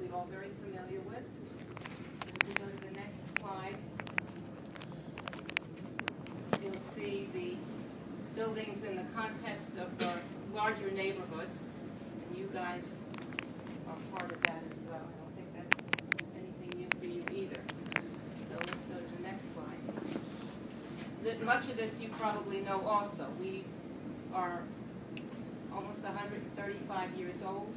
probably all very familiar with. If we go to the next slide, you'll see the buildings in the context of our larger neighborhood, and you guys are part of that as well. I don't think that's anything new for you either. So let's go to the next slide. Much of this you probably know also. We are almost 135 years old.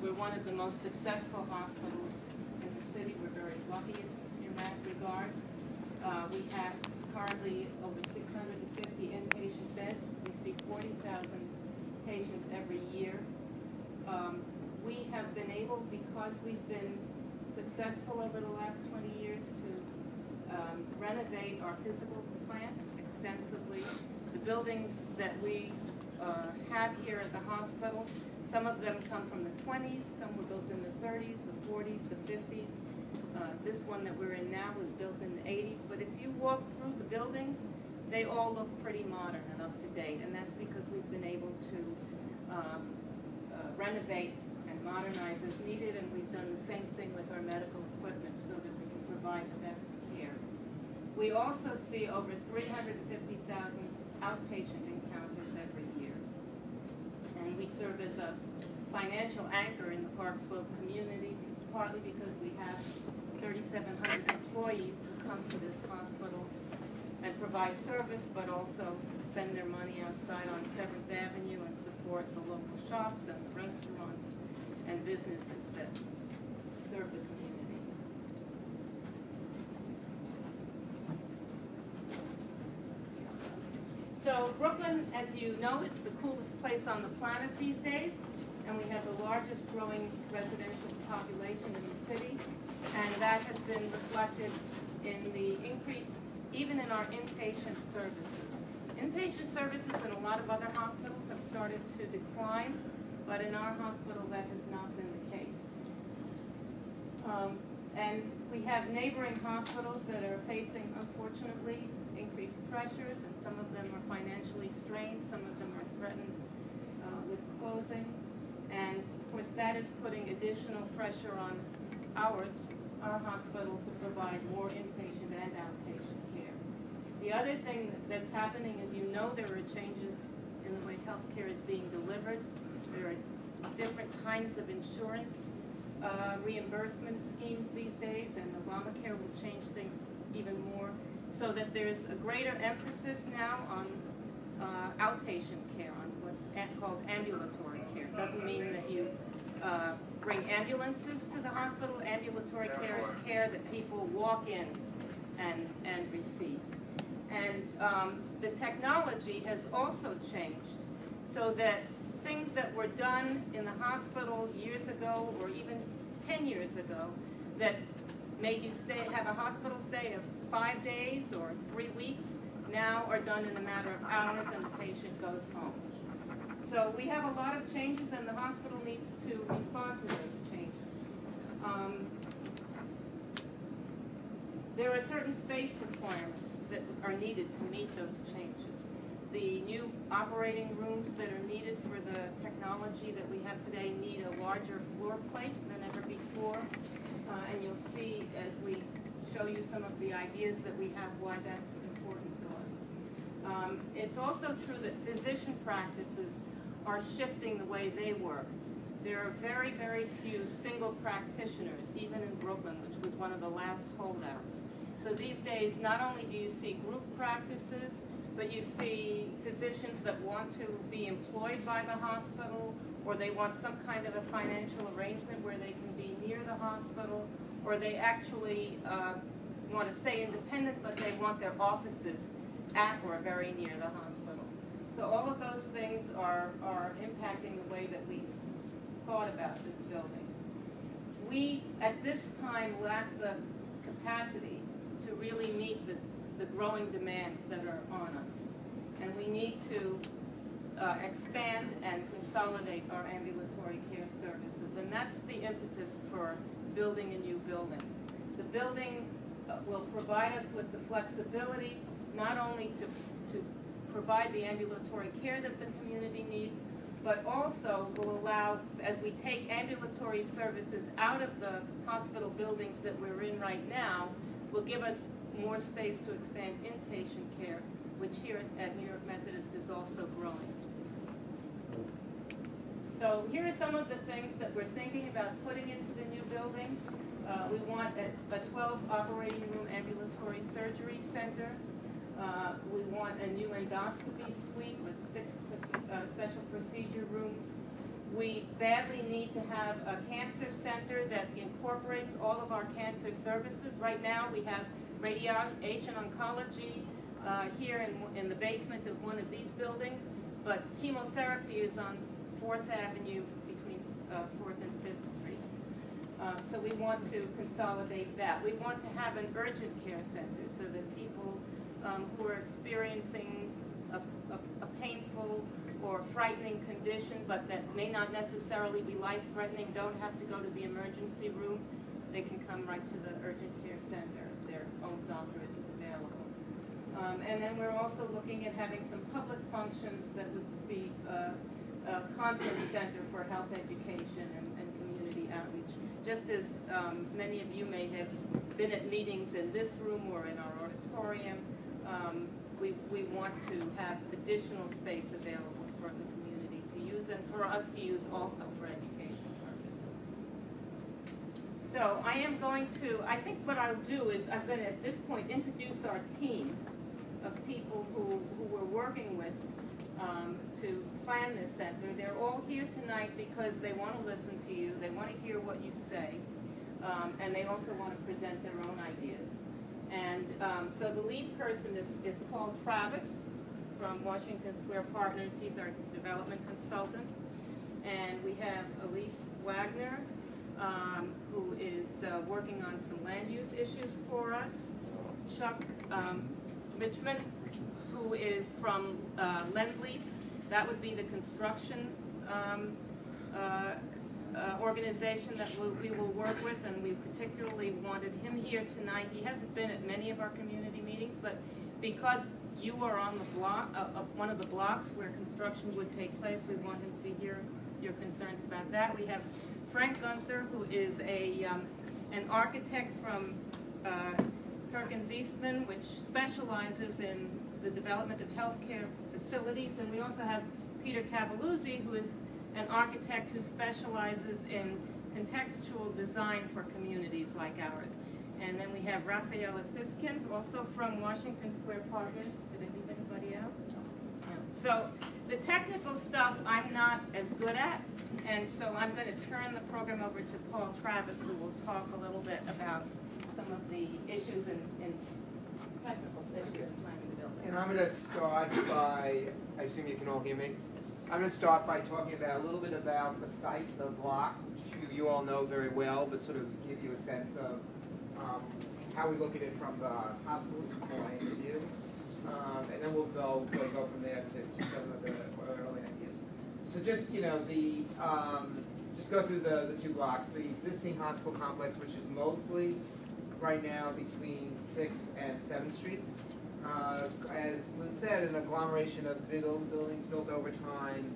We're one of the most successful hospitals in the city. We're very lucky in that regard. We have currently over 650 inpatient beds. We see 40,000 patients every year. We have been able, because we've been successful over the last 20 years, to renovate our physical plant extensively. The buildings that we have here at the hospital, some of them come from the 20s, some were built in the 30s, the 40s, the 50s. This one that we're in now was built in the 80s, but if you walk through the buildings, they all look pretty modern and up to date, and that's because we've been able to renovate and modernize as needed, and we've done the same thing with our medical equipment so that we can provide the best care. We also see over 350,000 outpatient encounters every year, and we serve as a financial anchor in the Park Slope community, partly because we have 3,700 employees who come to this hospital and provide service, but also spend their money outside on 7th Avenue and support the local shops and the restaurants and businesses that serve the community. So Brooklyn, as you know, it's the coolest place on the planet these days, and we have the largest growing residential population in the city, and that has been reflected in the increase even in our inpatient services. Inpatient services in a lot of other hospitals have started to decline, but in our hospital that has not been the case. And we have neighboring hospitals that are facing, unfortunately, increased pressures, and some of them are financially strained, some of them are threatened with closing, and of course that is putting additional pressure on our hospital to provide more inpatient and outpatient care. The other thing that's happening is, you know, there are changes in the way health care is being delivered. There are different kinds of insurance reimbursement schemes these days, and Obamacare will change things even more, so that there's a greater emphasis now on outpatient care, on what's called ambulatory care. It doesn't mean that you bring ambulances to the hospital. Ambulatory care is care that people walk in and receive. And the technology has also changed, so that things that were done in the hospital years ago, or even 10 years ago, that made you have a hospital stay of 5 days or 3 weeks, now are done in a matter of hours, and the patient goes home. So we have a lot of changes, and the hospital needs to respond to those changes. There are certain space requirements that are needed to meet those changes. The new operating rooms that are needed for the technology that we have today need a larger floor plate than ever before, and you'll see as we show you some of the ideas that we have why that's important to us. It's also true that physician practices are shifting the way they work. There are very, very few single practitioners, even in Brooklyn, which was one of the last holdouts. So these days, not only do you see group practices, but you see physicians that want to be employed by the hospital, or they want some kind of a financial arrangement where they can be near the hospital, or they actually want to stay independent, but they want their offices at or very near the hospital. So all of those things are impacting the way that we thought about this building. We, at this time, lack the capacity to really meet the growing demands that are on us. And we need to expand and consolidate our ambulatory care services. And that's the impetus for building a new building. The building will provide us with the flexibility not only to provide the ambulatory care that the community needs, but also will allow, as we take ambulatory services out of the hospital buildings that we're in right now, will give us more space to expand inpatient care, which here at New York Methodist is also growing. So here are some of the things that we're thinking about putting into the new building. We want a 12 operating room ambulatory surgery center. We want a new endoscopy suite with 6 special procedure rooms. We badly need to have a cancer center that incorporates all of our cancer services. Right now we have radiation oncology here in the basement of one of these buildings, but chemotherapy is on 4th Avenue between 4th and 5th Streets. So we want to consolidate that. We want to have an urgent care center so that people who are experiencing a painful or frightening condition, but that may not necessarily be life-threatening, don't have to go to the emergency room. They can come right to the urgent care center if their own doctor isn't available. And then we're also looking at having some public functions that would be a conference center for health education and community outreach. Just as many of you may have been at meetings in this room or in our auditorium, we want to have additional space available for the community to use and for us to use also for education purposes. So I think what I'll do is I'm going to at this point introduce our team of people who we're working with to plan this center. They're all here tonight because they want to listen to you, they want to hear what you say, and they also want to present their own ideas. And so the lead person is Paul Travis from Washington Square Partners. He's our development consultant. And we have Elise Wagner, who is working on some land use issues for us. Chuck Richmond, who is from Lend-Lease. That would be the construction organization that we will work with, and we particularly wanted him here tonight. He hasn't been at many of our community meetings, but because you are on the block, one of the blocks where construction would take place, we want him to hear your concerns about that. We have Frank Gunther, who is an architect from Perkins Eastman, which specializes in the development of healthcare facilities, and we also have Peter Cavaluzzi, who is an architect who specializes in contextual design for communities like ours. And then we have Rafaela Siskin, also from Washington Square Partners. Did I leave anybody out? No. So the technical stuff I'm not as good at, and so I'm going to turn the program over to Paul Travis, who will talk a little bit about some of the issues and technical issues in planning the building. And I'm going to start by, I assume you can all hear me? I'm going to start by talking about a little bit about the site, the block, which you all know very well, but sort of give you a sense of how we look at it from the hospital's point of view. And then we'll go from there to some of the early ideas. So just, just go through the 2 blocks. The existing hospital complex, which is mostly right now between 6th and 7th Streets. As Lynn said, an agglomeration of big old buildings built over time.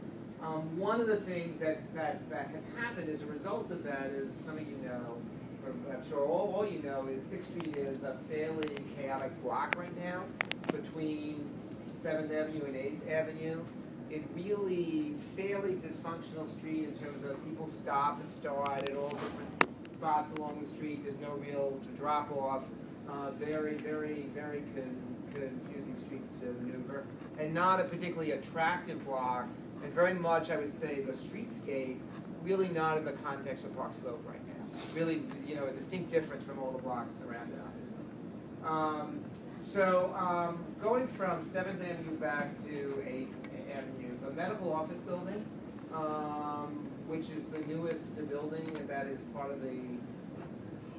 One of the things that has happened as a result of that is, some of you know, or I'm sure all you know, is 6th Street is a fairly chaotic block right now between 7th Avenue and 8th Avenue. It really fairly dysfunctional street in terms of people stop and start at all different spots along the street. There's no real drop off. Very, very, very confusing street to maneuver, and not a particularly attractive block, and very much, I would say, the streetscape really not in the context of Park Slope right now. Really, a distinct difference from all the blocks around it, obviously. So going from 7th Avenue back to 8th Avenue, the medical office building, which is the newest building, and that is part of the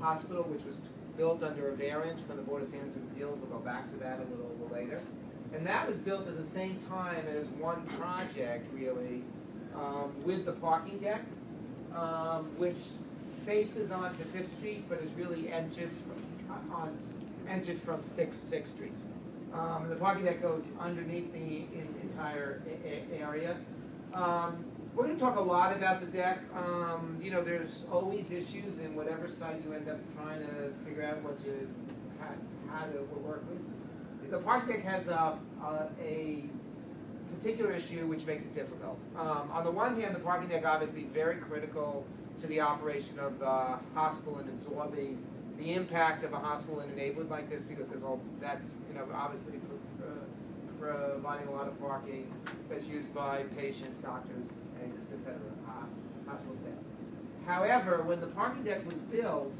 hospital, which was built under a variance from the Board of Standards and Appeals. We'll go back to that a little later. And that was built at the same time as one project, really, with the parking deck, which faces onto 5th Street, but is really entered from 6th Street. The parking deck goes underneath the entire area. We're going to talk a lot about the deck. You know, there's always issues in whatever site you end up trying to figure out how to work with. The parking deck has a particular issue which makes it difficult. On the one hand, the parking deck obviously very critical to the operation of the hospital and absorbing the impact of a hospital in a neighborhood like this, because that's obviously providing a lot of parking that's used by patients, doctors, etc., hospital staff. However, when the parking deck was built,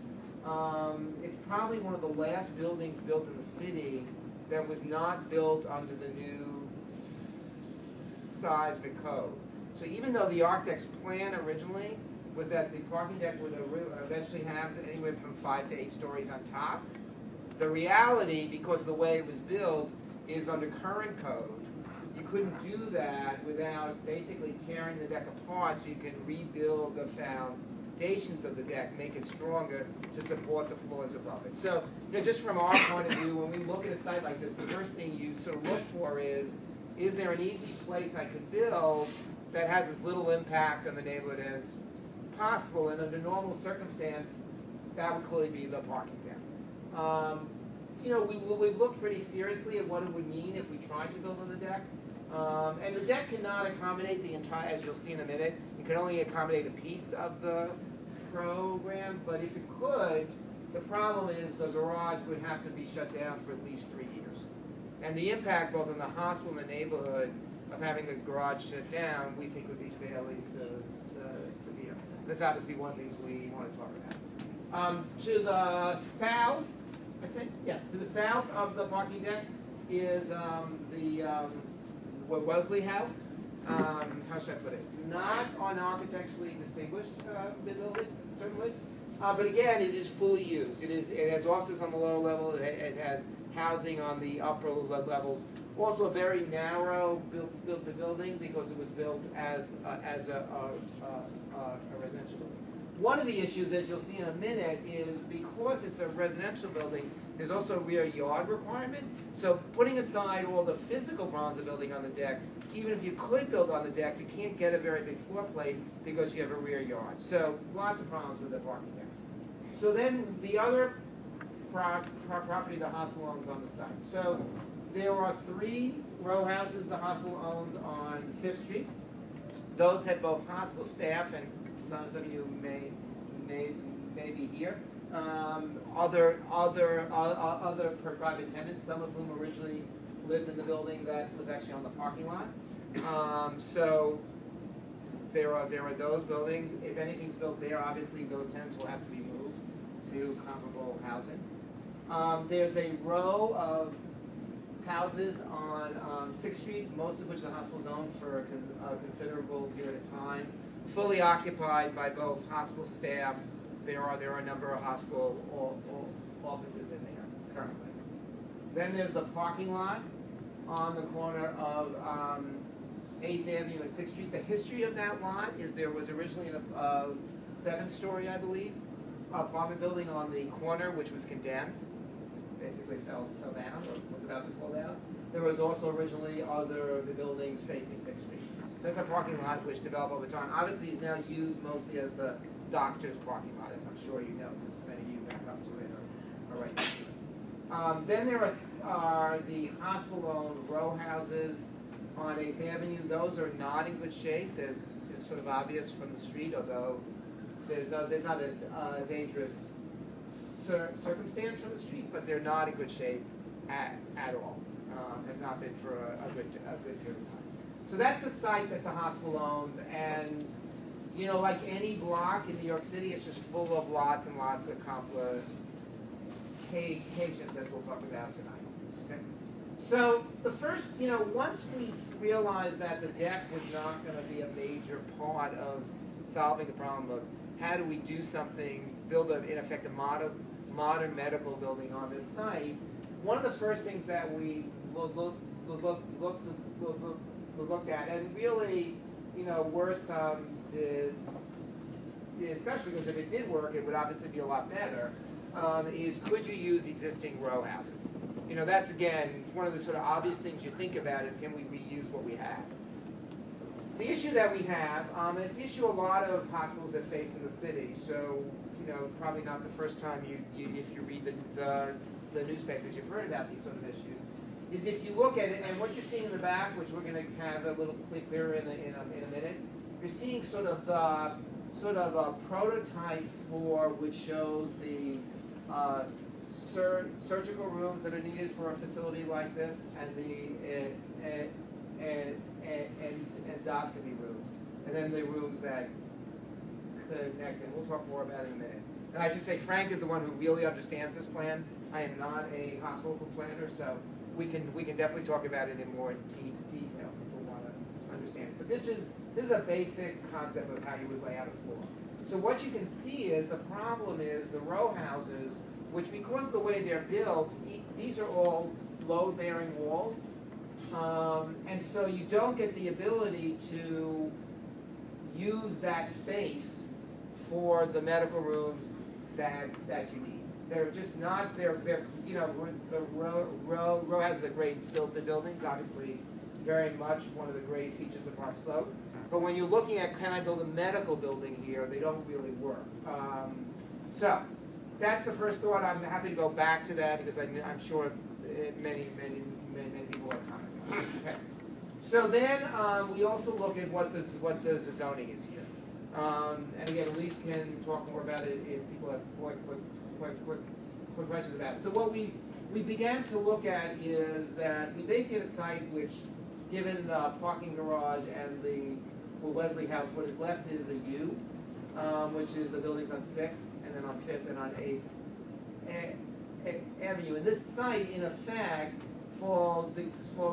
it's probably one of the last buildings built in the city that was not built under the new seismic code. So even though the architect's plan originally was that the parking deck would eventually have anywhere from 5 to 8 stories on top, the reality, because of the way it was built, is under current code, you couldn't do that without basically tearing the deck apart so you can rebuild the foundations of the deck, make it stronger to support the floors above it. So, just from our point of view, when we look at a site like this, the first thing you sort of look for is there an easy place I could build that has as little impact on the neighborhood as possible? And under normal circumstance, that would clearly be the parking deck. We've looked pretty seriously at what it would mean if we tried to build on the deck. And the deck cannot accommodate the entire, as you'll see in a minute, it can only accommodate a piece of the program, but if it could, the problem is the garage would have to be shut down for at least 3 years. And the impact both on the hospital and the neighborhood of having the garage shut down, we think would be fairly severe. That's obviously one thing we want to talk about. To the south, to the south of the parking deck is the Wesley House. How should I put it? Not an architecturally distinguished building, certainly, but again, it is fully used. It has offices on the lower level. It has housing on the upper levels. Also, a very narrow building because it was built as a residential building. One of the issues, as you'll see in a minute, is because it's a residential building, there's also a rear yard requirement. So putting aside all the physical problems of building on the deck, even if you could build on the deck, you can't get a very big floor plate because you have a rear yard. So lots of problems with the parking deck. So then the other property the hospital owns on the site. So there are 3 row houses the hospital owns on 5th Street. Those had both hospital staff, and some of you may be here. Other private tenants, some of whom originally lived in the building that was actually on the parking lot. So there are those buildings. If anything's built there, obviously those tenants will have to be moved to comparable housing. There's a row of houses on 6th Street, most of which the hospital's owned for a considerable period of time, fully occupied by both hospital staff. There are a number of hospital offices in there currently. Then there's the parking lot on the corner of 8th Avenue and 6th Street. The history of that lot is there was originally a 7-story, I believe, apartment building on the corner, which was condemned. Basically fell down, or was about to fall down. There was also originally the buildings facing 6th Street. There's a parking lot which developed over time. Obviously, is now used mostly as the doctor's parking lot, as I'm sure you know, because many of you back up to it are right next to it. Then there are the hospital-owned row houses on 8th Avenue. Those are not in good shape, as is sort of obvious from the street, although there's not a dangerous circumstance from the street, but they're not in good shape at all. Have not been for a good period of time. So that's the site that the hospital owns, and like any block in New York City, it's just full of lots and lots of complications, as we'll talk about tonight. Okay? So the first, once we realized that the deck was not going to be a major part of solving the problem of how do we do something, build in effect a modern medical building on this site, one of the first things that we looked at, and really, were some discussion, because if it did work, it would obviously be a lot better, is could you use existing row houses? That's, again, one of the sort of obvious things you think about is can we reuse what we have? the issue that we have, and it's the issue a lot of hospitals have faced in the city, so, you know, probably not the first time if you read the newspapers, you've heard about these sort of issues, is if you look at it, and what you're seeing in the back, which we're going to have a little clearer in a minute, you're seeing sort of a prototype floor which shows the surgical rooms that are needed for a facility like this, and the endoscopy rooms, and then the rooms that connect, and we'll talk more about it in a minute. And I should say Frank is the one who really understands this plan. I am not a hospital planner, so we can definitely talk about it in more detail if people want to understand it. But this is a basic concept of how you would lay out a floor. So what you can see is the problem is the row houses, which because of the way they're built, these are all load-bearing walls. And so you don't get the ability to use that space for the medical rooms that you need. They're just not, they're you know, the row houses are great built-in buildings, obviously very much one of the great features of Park Slope. But when you're looking at can I build a medical building here, they don't really work. So that's the first thought. I'm happy to go back to that because I'm sure many people have comments on it. Okay. So then we also look at what the zoning is here. And again, Elise can talk more about it if people have quick questions about it. So what we began to look at is that we basically had a site which, given the parking garage and the Wesley House, what is left is a U, which is the buildings on 6th, and then on 5th and on 8th Avenue. And this site, in effect, falls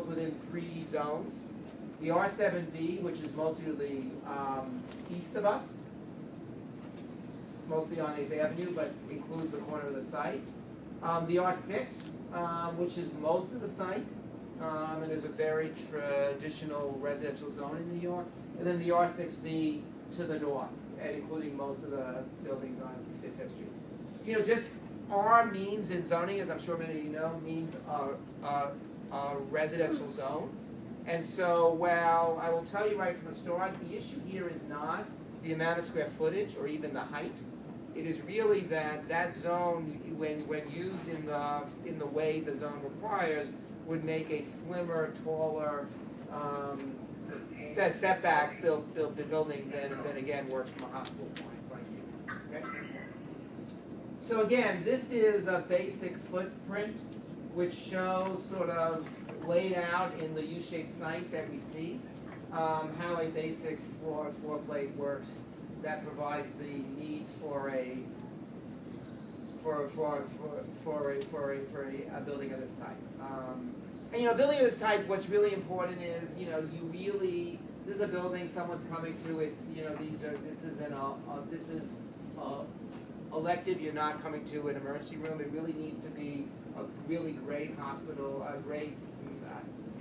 within 3 zones. The R7B, which is mostly to the east of us, mostly on 8th Avenue, but includes the corner of the site. The R6, which is most of the site, and is a very traditional residential zone in New York. And then the R6B to the north, and including most of the buildings on 5th Street. You know, just R means in zoning, as I'm sure many of you know, means a residential zone. And so, while I will tell you right from the start, the issue here is not the amount of square footage or even the height. It is really that zone, when used in the way the zone requires, would make a slimmer, taller setback built building than again works from a hospital point of view. Okay? So again, this is a basic footprint which shows sort of laid out in the U-shaped site that we see how a basic floor plate works that provides the needs for a building of this type. And you know, building of this type, what's really important is, you know, this is a building someone's coming to. It's, you know, this is elective. You're not coming to an emergency room. It really needs to be a really great hospital, a great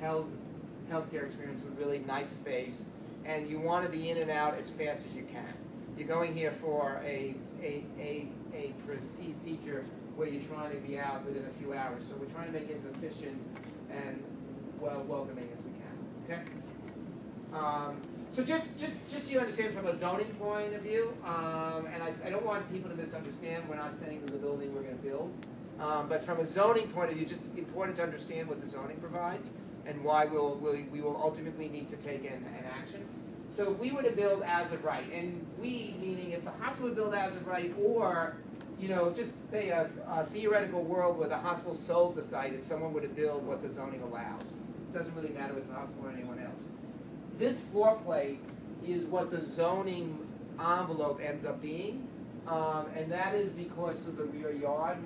healthcare experience with really nice space, and you want to be in and out as fast as you can. You're going here for a procedure where you're trying to be out within a few hours. So we're trying to make it as efficient and welcoming as we can. Okay. So just so you understand from a zoning point of view, and I don't want people to misunderstand. We're not saying there's a building we're going to build, but from a zoning point of view, just important to understand what the zoning provides and why we will ultimately need to take an action. So if we were to build as of right, and we, meaning if the hospital would build as of right, or, you know, just say a theoretical world where the hospital sold the site and someone were to build what the zoning allows. It doesn't really matter if it's the hospital or anyone else. This floor plate is what the zoning envelope ends up being, and that is because of the rear yard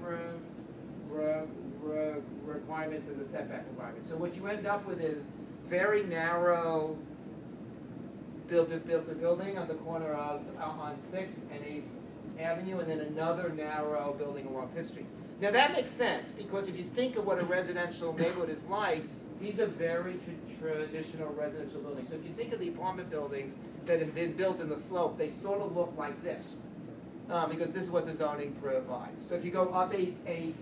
requirements and the setback requirements. So what you end up with is very narrow building on the corner of on 6th and 8th Avenue, and then another narrow building along 5th Street. Now that makes sense, because if you think of what a residential neighborhood is like, these are very traditional residential buildings. So if you think of the apartment buildings that have been built in the slope, they sort of look like this, because this is what the zoning provides. So if you go up 8th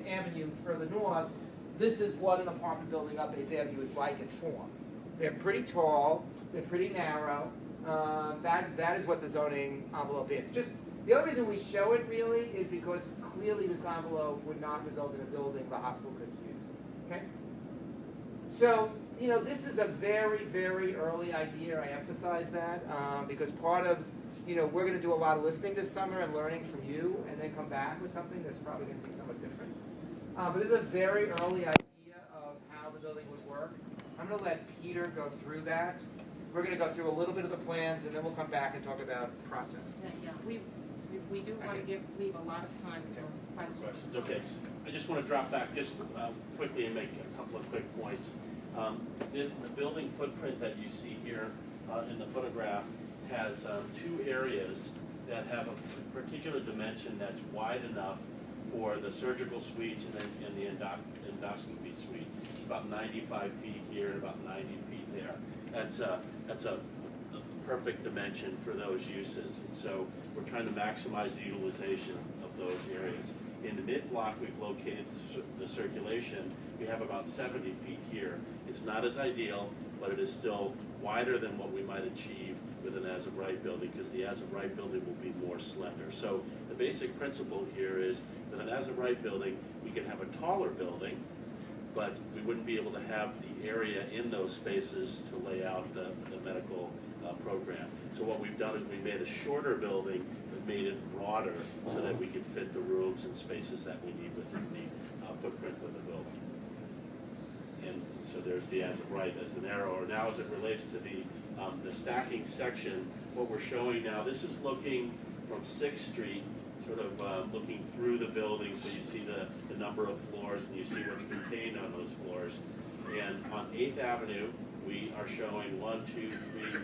Avenue further north, this is what an apartment building up 8th Avenue is like in form. They're pretty tall, They're pretty narrow. That is what the zoning envelope is. Just the only reason we show it really is because clearly this envelope would not result in a building the hospital could use. Okay? So, this is a very, very early idea. I emphasize that because part of, we're going to do a lot of listening this summer and learning from you and then come back with something that's probably going to be somewhat different. But this is a very early idea of how the building would work. I'm going to let Peter go through that. We're going to go through a little bit of the plans and then we'll come back and talk about process. Yeah, we do want to leave a lot of time for questions. Okay, I just want to drop back just quickly and make a couple of quick points. The building footprint that you see here in the photograph has two areas that have a particular dimension that's wide enough for the surgical suites and the endoscopy suite. It's about 95 feet here and about 90 feet there. That's a perfect dimension for those uses. And so we're trying to maximize the utilization of those areas. In the mid-block, we've located the circulation. We have about 70 feet here. It's not as ideal, but it is still wider than what we might achieve with an as-of-right building, because the as-of-right building will be more slender. So the basic principle here is that an as-of-right building, we can have a taller building, but we wouldn't be able to have the area in those spaces to lay out the medical program. So what we've done is we made a shorter building but made it broader so that we could fit the rooms and spaces that we need within the footprint of the building. And so there's the as-of-right as an arrow. Or now as it relates to the stacking section, what we're showing now, this is looking from 6th Street, sort of looking through the building, so you see the number of floors and you see what's contained on those floors. And on 8th Avenue, we are showing 1, 2,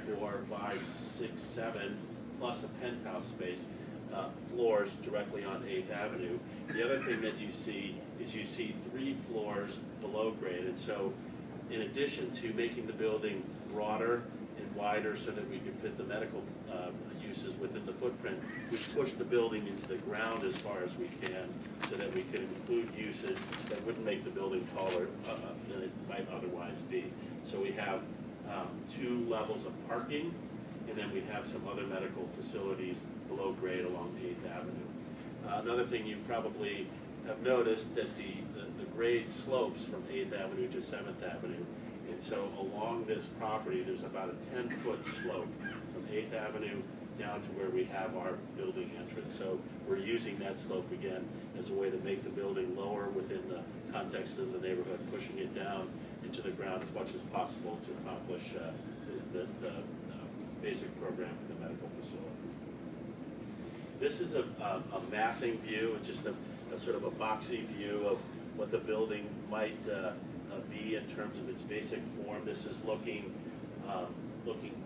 3, 4, 5, 6, 7, plus a penthouse space, floors directly on 8th Avenue. The other thing that you see is you see 3 floors below grade. And so in addition to making the building broader and wider so that we could fit the medical uses within the footprint, we've pushed the building into the ground as far as we can so that we could include uses that wouldn't make the building taller than it might otherwise be. So we have 2 levels of parking, and then we have some other medical facilities below grade along 8th Avenue. Another thing you probably have noticed that the grade slopes from 8th Avenue to 7th Avenue. And so along this property, there's about a 10-foot slope from 8th Avenue down to where we have our building entrance. So we're using that slope again as a way to make the building lower within the context of the neighborhood, pushing it down into the ground as much as possible to accomplish the basic program for the medical facility. This is a massing view. It's just a sort of a boxy view of what the building might be in terms of its basic form. This is looking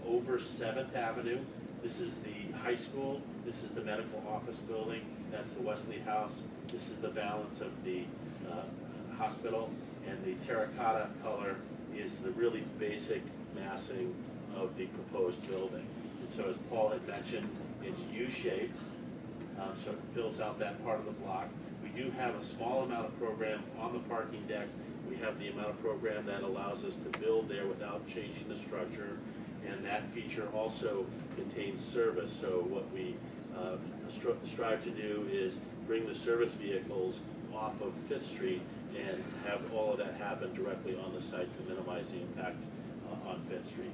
over 7th Avenue. This is the high school. This is the medical office building. That's the Wesley House. This is the balance of the hospital. And the terracotta color is the really basic massing of the proposed building. And so as Paul had mentioned, it's U-shaped, so it fills out that part of the block. We do have a small amount of program on the parking deck. We have the amount of program that allows us to build there without changing the structure. And that feature also contains service. So what we strive to do is bring the service vehicles off of 5th Street and have all of that happen directly on the site to minimize the impact on 5th Street.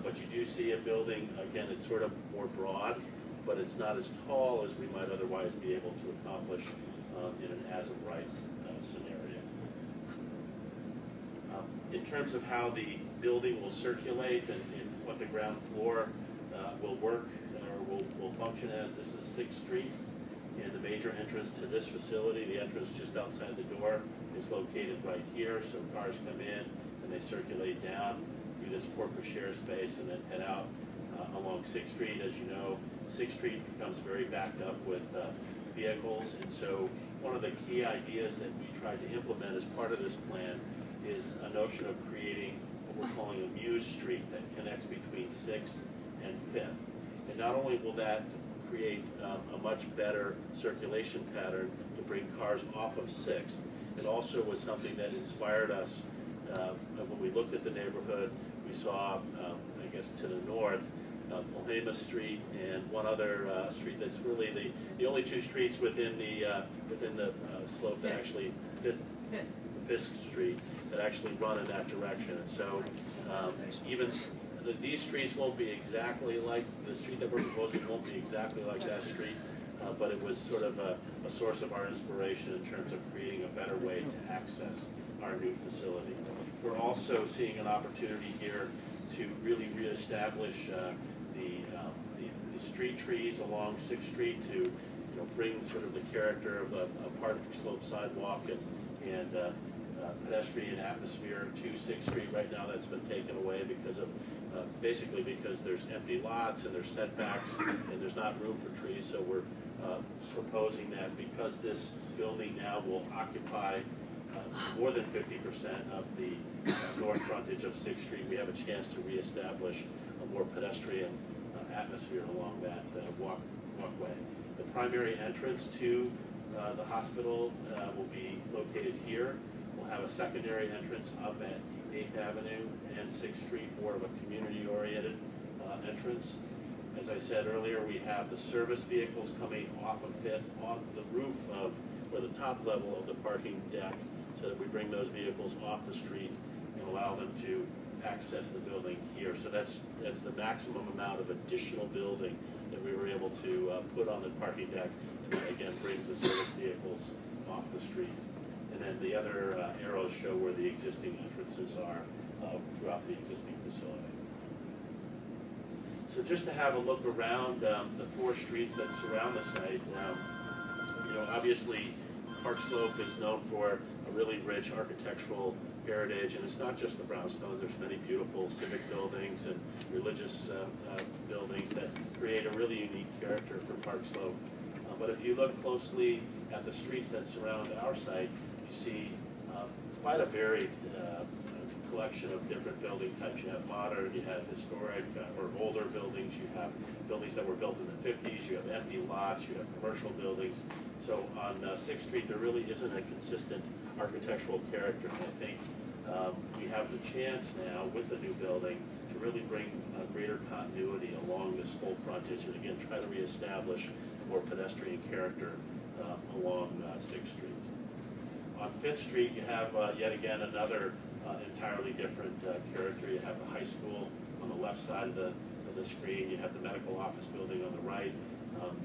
But you do see a building, again, it's sort of more broad, but it's not as tall as we might otherwise be able to accomplish in an as-of-right scenario. In terms of how the building will circulate and what the ground floor will work or will function as, this is 6th Street. And the major entrance to this facility, the entrance just outside the door, is located right here. So cars come in and they circulate down through this porte-cochere space and then head out along 6th Street. As you know, 6th Street becomes very backed up with vehicles. And so one of the key ideas that we tried to implement as part of this plan is a notion of creating what we're calling a Muse Street that connects between 6th and 5th. And not only will that create a much better circulation pattern to bring cars off of 6th. It also was something that inspired us when we looked at the neighborhood. We saw I guess, to the north, Polhema Street and one other street that's really the only two streets within the slope that actually Fisk Street that actually run in that direction. And so even these streets won't be exactly like the street that we're proposing, won't be exactly like that street, but it was sort of a source of our inspiration in terms of creating a better way to access our new facility. We're also seeing an opportunity here to really reestablish the street trees along 6th Street to bring sort of the character of a park slope sidewalk and pedestrian atmosphere to 6th Street. Right now that's been taken away because of basically because there's empty lots and there's setbacks and there's not room for trees. So we're proposing that because this building now will occupy more than 50% of the north frontage of 6th Street, we have a chance to reestablish a more pedestrian atmosphere along that walkway. The primary entrance to the hospital will be located here. We'll have a secondary entrance up at 8th Avenue and 6th Street, more of a community-oriented entrance. As I said earlier, we have the service vehicles coming off of 5th on the roof of, or the top level of the parking deck, so that we bring those vehicles off the street and allow them to access the building here. So that's the maximum amount of additional building that we were able to put on the parking deck, and that again brings the service vehicles off the street. And then the other arrows show where the existing entrances are throughout the existing facility. So just to have a look around the 4 streets that surround the site, obviously Park Slope is known for a really rich architectural heritage, and it's not just the brownstones. There's many beautiful civic buildings and religious buildings that create a really unique character for Park Slope. But if you look closely at the streets that surround our site, you see quite a varied collection of different building types. You have modern, you have historic or older buildings, you have buildings that were built in the 50s, you have empty lots, you have commercial buildings. So on 6th Street there really isn't a consistent architectural character, and I think we have the chance now with the new building to really bring greater continuity along this whole frontage and again try to reestablish a more pedestrian character along 6th Street. On 5th Street you have yet again another entirely different character. You have the high school on the left side of the screen. You have the medical office building on the right.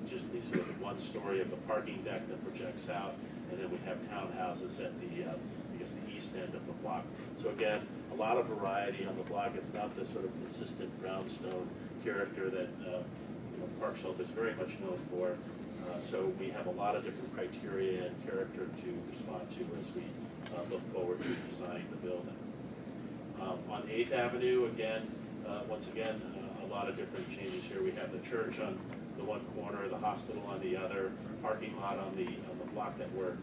Just the sort of one story of the parking deck that projects out, and then we have townhouses at the I guess the east end of the block. So again, a lot of variety on the block. It's not the sort of consistent brownstone character that Park Slope is very much known for. So we have a lot of different criteria and character to respond to as we look forward to designing the building. On 8th Avenue, again, once again, a lot of different changes here. We have the church on the one corner, the hospital on the other, parking lot on the block that we're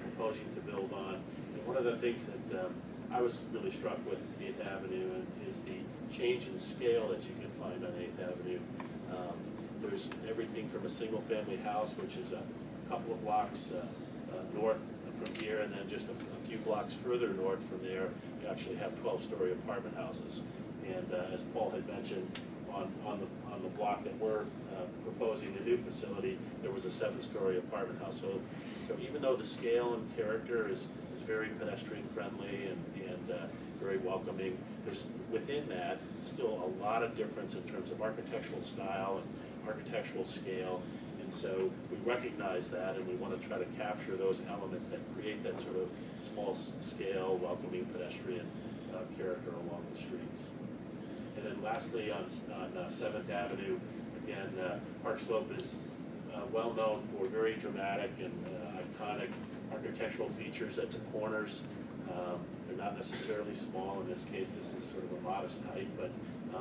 proposing to build on. And one of the things that I was really struck with 8th Avenue is the change in scale that you can find on 8th Avenue. There's everything from a single-family house, which is a couple of blocks north from here, and then just a few blocks further north from there, you actually have 12-story apartment houses. And as Paul had mentioned, on the block that we're proposing the new facility, there was a 7-story apartment house. So even though the scale and character is very pedestrian-friendly and very welcoming, there's within that still a lot of difference in terms of architectural style and architectural scale. And so we recognize that, and we want to try to capture those elements that create that sort of small-scale, welcoming pedestrian character along the streets. And then lastly, on 7th Avenue, again, Park Slope is well known for very dramatic and iconic architectural features at the corners. They're not necessarily small. In this case, this is sort of a modest height, but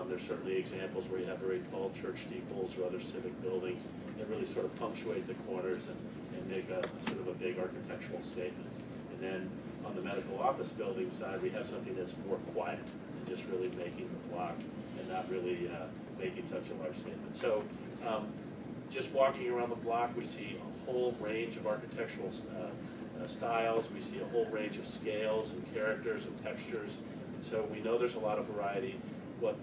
there's certainly examples where you have very tall church steeples or other civic buildings that really sort of punctuate the corners and make a sort of a big architectural statement. And then on the medical office building side, we have something that's more quiet and just really making the block and not really making such a large statement. So just walking around the block, we see a whole range of architectural styles. We see a whole range of scales and characters and textures. And so we know there's a lot of variety. what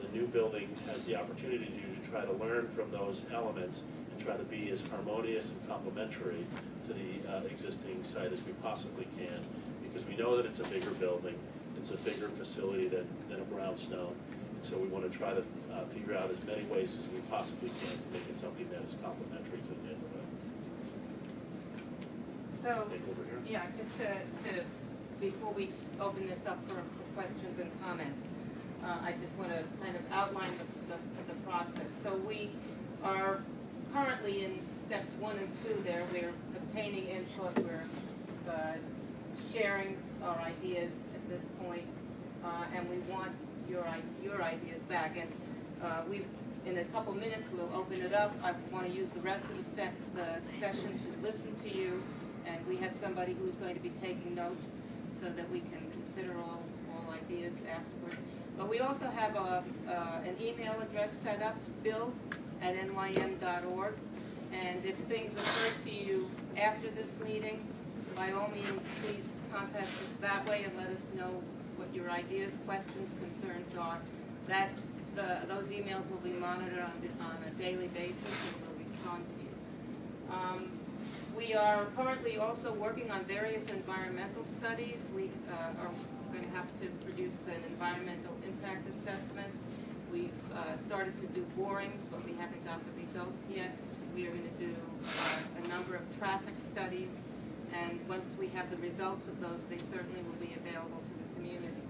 the new building has the opportunity to do to try to learn from those elements and try to be as harmonious and complementary to the existing site as we possibly can, because we know that it's a bigger building, it's a bigger facility than a brownstone, and so we want to try to figure out as many ways as we possibly can to make it something that is complementary to the neighborhood. So, Take over here. yeah, just to before we open this up for questions and comments, I just want to kind of outline the process. So we are currently in steps 1 and 2 there. We're obtaining input, we're sharing our ideas at this point, and we want your ideas back. And in a couple minutes, we'll open it up. I want to use the rest of the session to listen to you, and we have somebody who's going to be taking notes so that we can consider all ideas afterwards. But we also have an email address set up, bill@nym.org, and if things occur to you after this meeting, by all means, please contact us that way and let us know what your ideas, questions, concerns are. Those emails will be monitored on a daily basis and we'll respond to you. We are currently also working on various environmental studies. We are going to have to produce an environmental impact assessment. We've started to do borings, but we haven't got the results yet. We are going to do a number of traffic studies, and once we have the results of those, they certainly will be available to the community.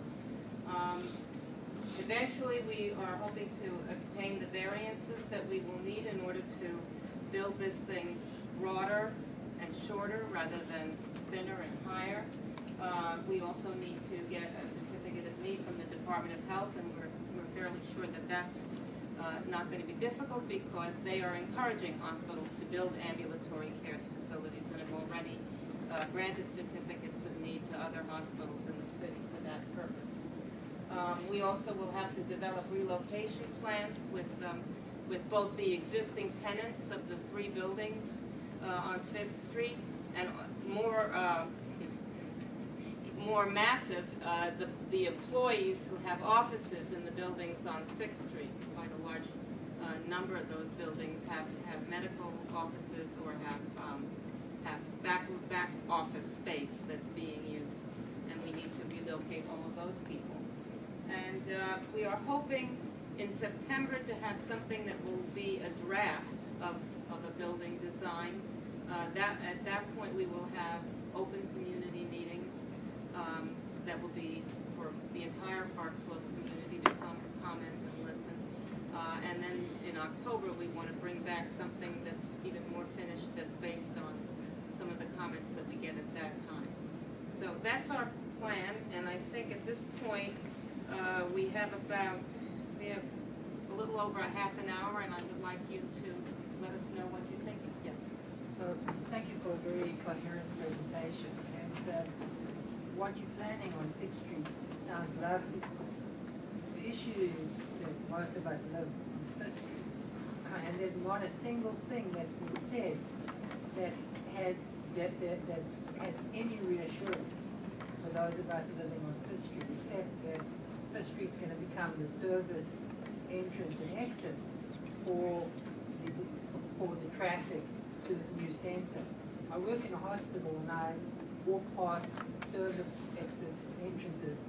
Eventually, we are hoping to obtain the variances that we will need in order to build this thing broader and shorter rather than thinner and higher. We also need to get a certificate of need from the Department of Health, and we're fairly sure that that's not going to be difficult because they are encouraging hospitals to build ambulatory care facilities and have already granted certificates of need to other hospitals in the city for that purpose. We also will have to develop relocation plans with both the existing tenants of the 3 buildings on 5th Street and more massive, the employees who have offices in the buildings on 6th Street. Quite a large number of those buildings have medical offices or have back office space that's being used, and we need to relocate all of those people. And we are hoping in September to have something that will be a draft of a building design. At that point we will have open community meetings that will be for the entire Park Slope community to come comment and listen. And then in October we want to bring back something that's even more finished, that's based on some of the comments that we get at that time. So that's our plan, and I think at this point we have a little over a half an hour, and I would like you to let us know what you're thinking. Yes. So thank you for a very coherent presentation. And what you're planning on 6th Street sounds lovely. The issue is that most of us live on 5th Street, and there's not a single thing that's been said that has any reassurance for those of us living on 5th Street, except that 5th Street's going to become the service entrance and exit for the traffic to this new center. I work in a hospital and I walk past service exits and entrances,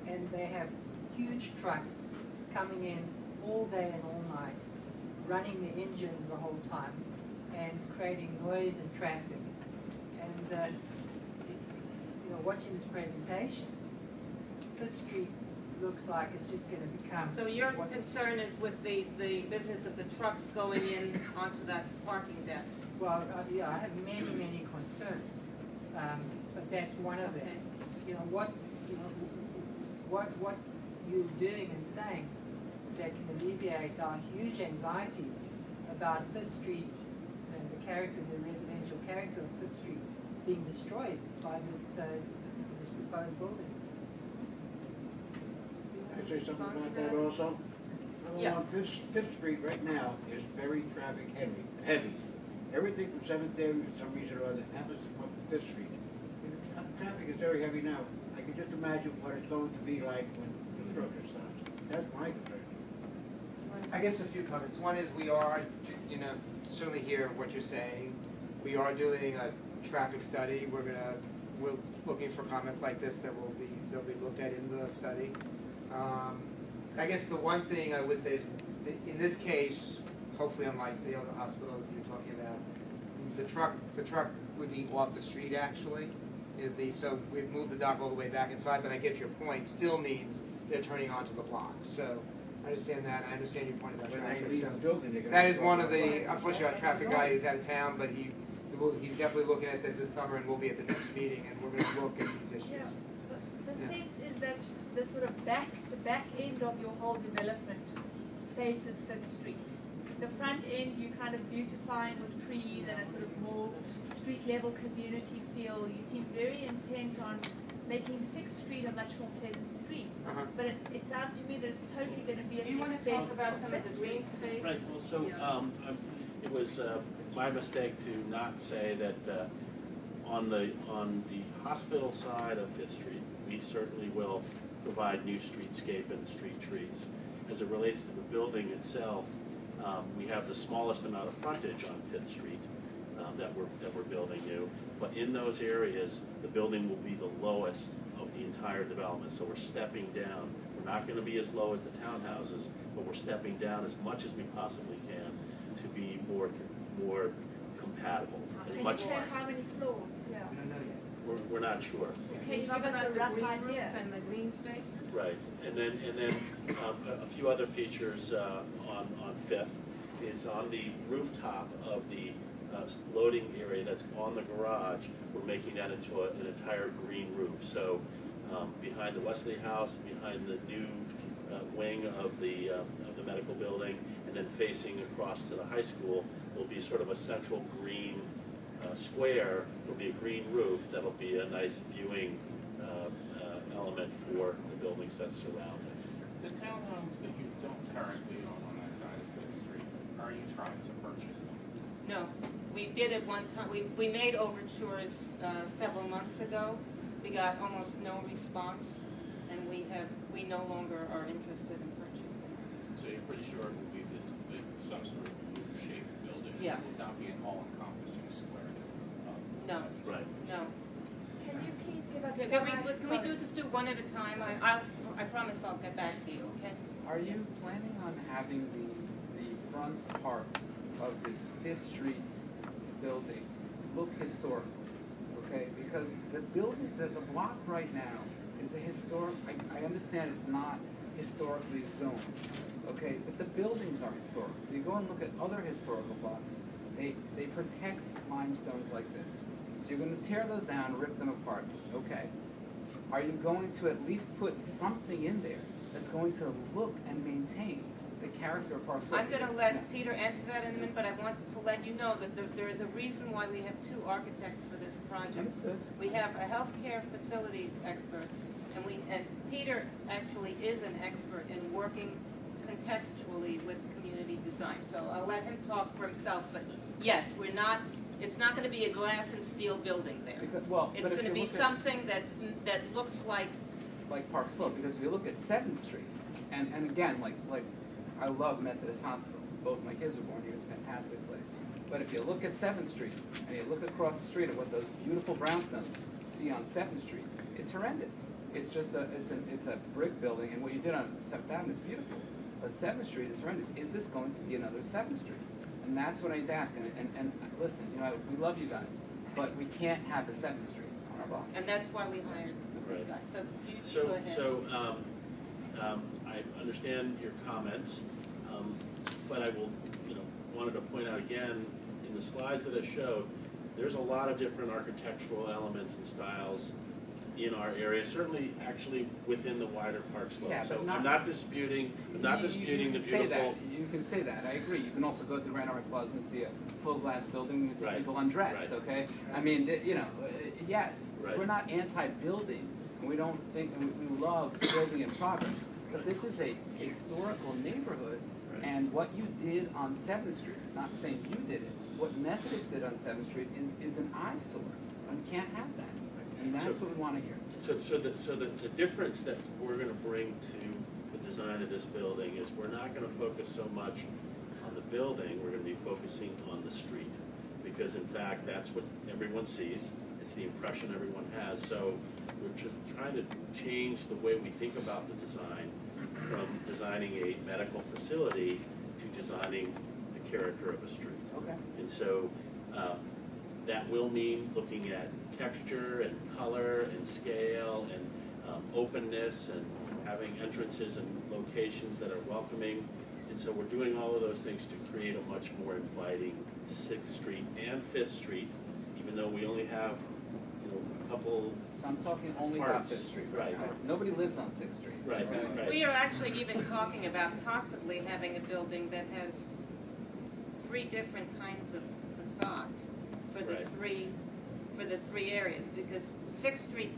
and they have huge trucks coming in all day and all night, running the engines the whole time and creating noise and traffic. And watching this presentation, 5th Street looks like it's just going to become... So your concern is with the business of the trucks going in onto that parking deck? Well, yeah, I have many concerns, but that's one of them. What you're doing and saying that can alleviate our huge anxieties about 5th Street and the residential character of 5th Street being destroyed by this proposed building. Can I say something about that also? Yeah. On 5th Street right now is very traffic heavy. Everything from 7th Avenue for some reason or other happens to come up to 5th Street. Traffic is very heavy now. I can just imagine what it's going to be like when construction starts. That's my concern. I guess a few comments. One is we are, certainly hear what you're saying. We are doing a traffic study. We're looking for comments like this they'll be looked at in the study. I guess the one thing I would say is, in this case, hopefully unlike the other hospital that you're talking about, the truck would be off the street actually. So we've moved the dock all the way back inside, but I get your point. Still means they're turning onto the block. So I understand that. I understand your point about When they traffic. leave So the building, they're gonna that is go one on of the the, block. unfortunately, our traffic guy is out of town, but he's definitely looking at this summer, and we'll be at the next meeting, and we're going to look at these issues. Yeah, but the Yeah. sense is that the sort of the back end of your whole development faces Fifth Street. The front end you kind of beautifying with trees and a sort of more street level community feel. You seem very intent on making Sixth Street a much more pleasant street. Uh-huh. But it sounds to me that it's totally going to be at Do you the want to expense talk about some of Fifth the green Street. space? Right, well, so, it was my mistake to not say that on the hospital side of Fifth Street, we certainly will provide new streetscape and street trees. As it relates to the building itself, we have the smallest amount of frontage on Fifth Street that we're building new. But in those areas, the building will be the lowest of the entire development. So we're stepping down. We're not going to be as low as the townhouses, but we're stepping down as much as we possibly can to be more compatible. As Can much you say how many floors? Yeah. I don't know yet. we're not sure. Can you give talk us about a the rough green roof idea? and the green spaces? Right, and then a few other features on Fifth is on the rooftop of the loading area that's on the garage. We're making that into an entire green roof. So behind the Wesley House, behind the new wing of the medical building, and then facing across to the high school will be sort of a central green square. There'll be a green roof that'll be a nice viewing element for the buildings that surround it. The townhomes that you don't currently own on that side of Fifth Street, are you trying to purchase them? No, we did at one time. We made overtures several months ago. We got almost no response, and we no longer are interested in purchasing. So you're pretty sure it will be some sort of U-shaped building? Yeah. It will not be an all-encompassing square. No. Right. No. Can you please give us Can we just do one at a time? I promise I'll get back to you. Okay. Are you planning on having the front part of this Fifth Street building look historical? Okay, because the building, the block right now is a historic. I understand it's not historically zoned. Okay, but the buildings are historic. If you go and look at other historical blocks, they protect limestones like this. So you're going to tear those down, rip them apart. Okay. Are you going to at least put something in there that's going to look and maintain the character of our city? I'm going to let Peter answer that in a minute, but I want to let you know that there is a reason why we have two architects for this project. Understood. We have a healthcare facilities expert, and Peter actually is an expert in working contextually with community design. So I'll let him talk for himself, but yes, it's not going to be a glass and steel building there. It's going to be something that looks like Park Slope, because if you look at 7th Street, and again, like I love Methodist Hospital. Both my kids were born here. It's a fantastic place. But if you look at 7th Street, and you look across the street at what those beautiful brownstones see on 7th Street, it's horrendous. It's just it's a brick building, and what you did on 7th Avenue is beautiful. But 7th Street is horrendous. Is this going to be another 7th Street? And that's what I need to ask. And listen, we love you guys, but we can't have a 7th Street on our block. and that's why we hired this guy. So you go ahead. So I understand your comments, but I will, wanted to point out again, in the slides that I showed, there's a lot of different architectural elements and styles in our area, certainly actually within the wider Park Slope. Yeah, but so I'm not disputing the beautiful. Say that. You can say that. I agree. You can also go to the Grand Army Plaza and see a full glass building and see Right. people undressed. Right. Okay. I mean, yes, Right. we're not anti-building, and we don't think, and we love building in progress. But this is a historical neighborhood, Right. and what you did on 7th Street, not saying you did it, what Methodist did on 7th Street is an eyesore, and we can't have that. And that's what we want to hear. So the difference that we're going to bring to the design of this building is we're not gonna focus so much on the building, we're gonna be focusing on the street. Because in fact, that's what everyone sees, it's the impression everyone has. So we're just trying to change the way we think about the design from designing a medical facility to designing the character of a street. Okay. And so that will mean looking at texture and color and scale and openness and having entrances and locations that are welcoming. And so we're doing all of those things to create a much more inviting 6th Street and 5th Street, even though we only have, you know, a couple. So I'm talking only about Parts. 5th Street Right. now. Nobody lives on 6th Street. Right, right. We are actually even talking about possibly having a building that has 3 different kinds of facades for the Right. three areas, because 6th Street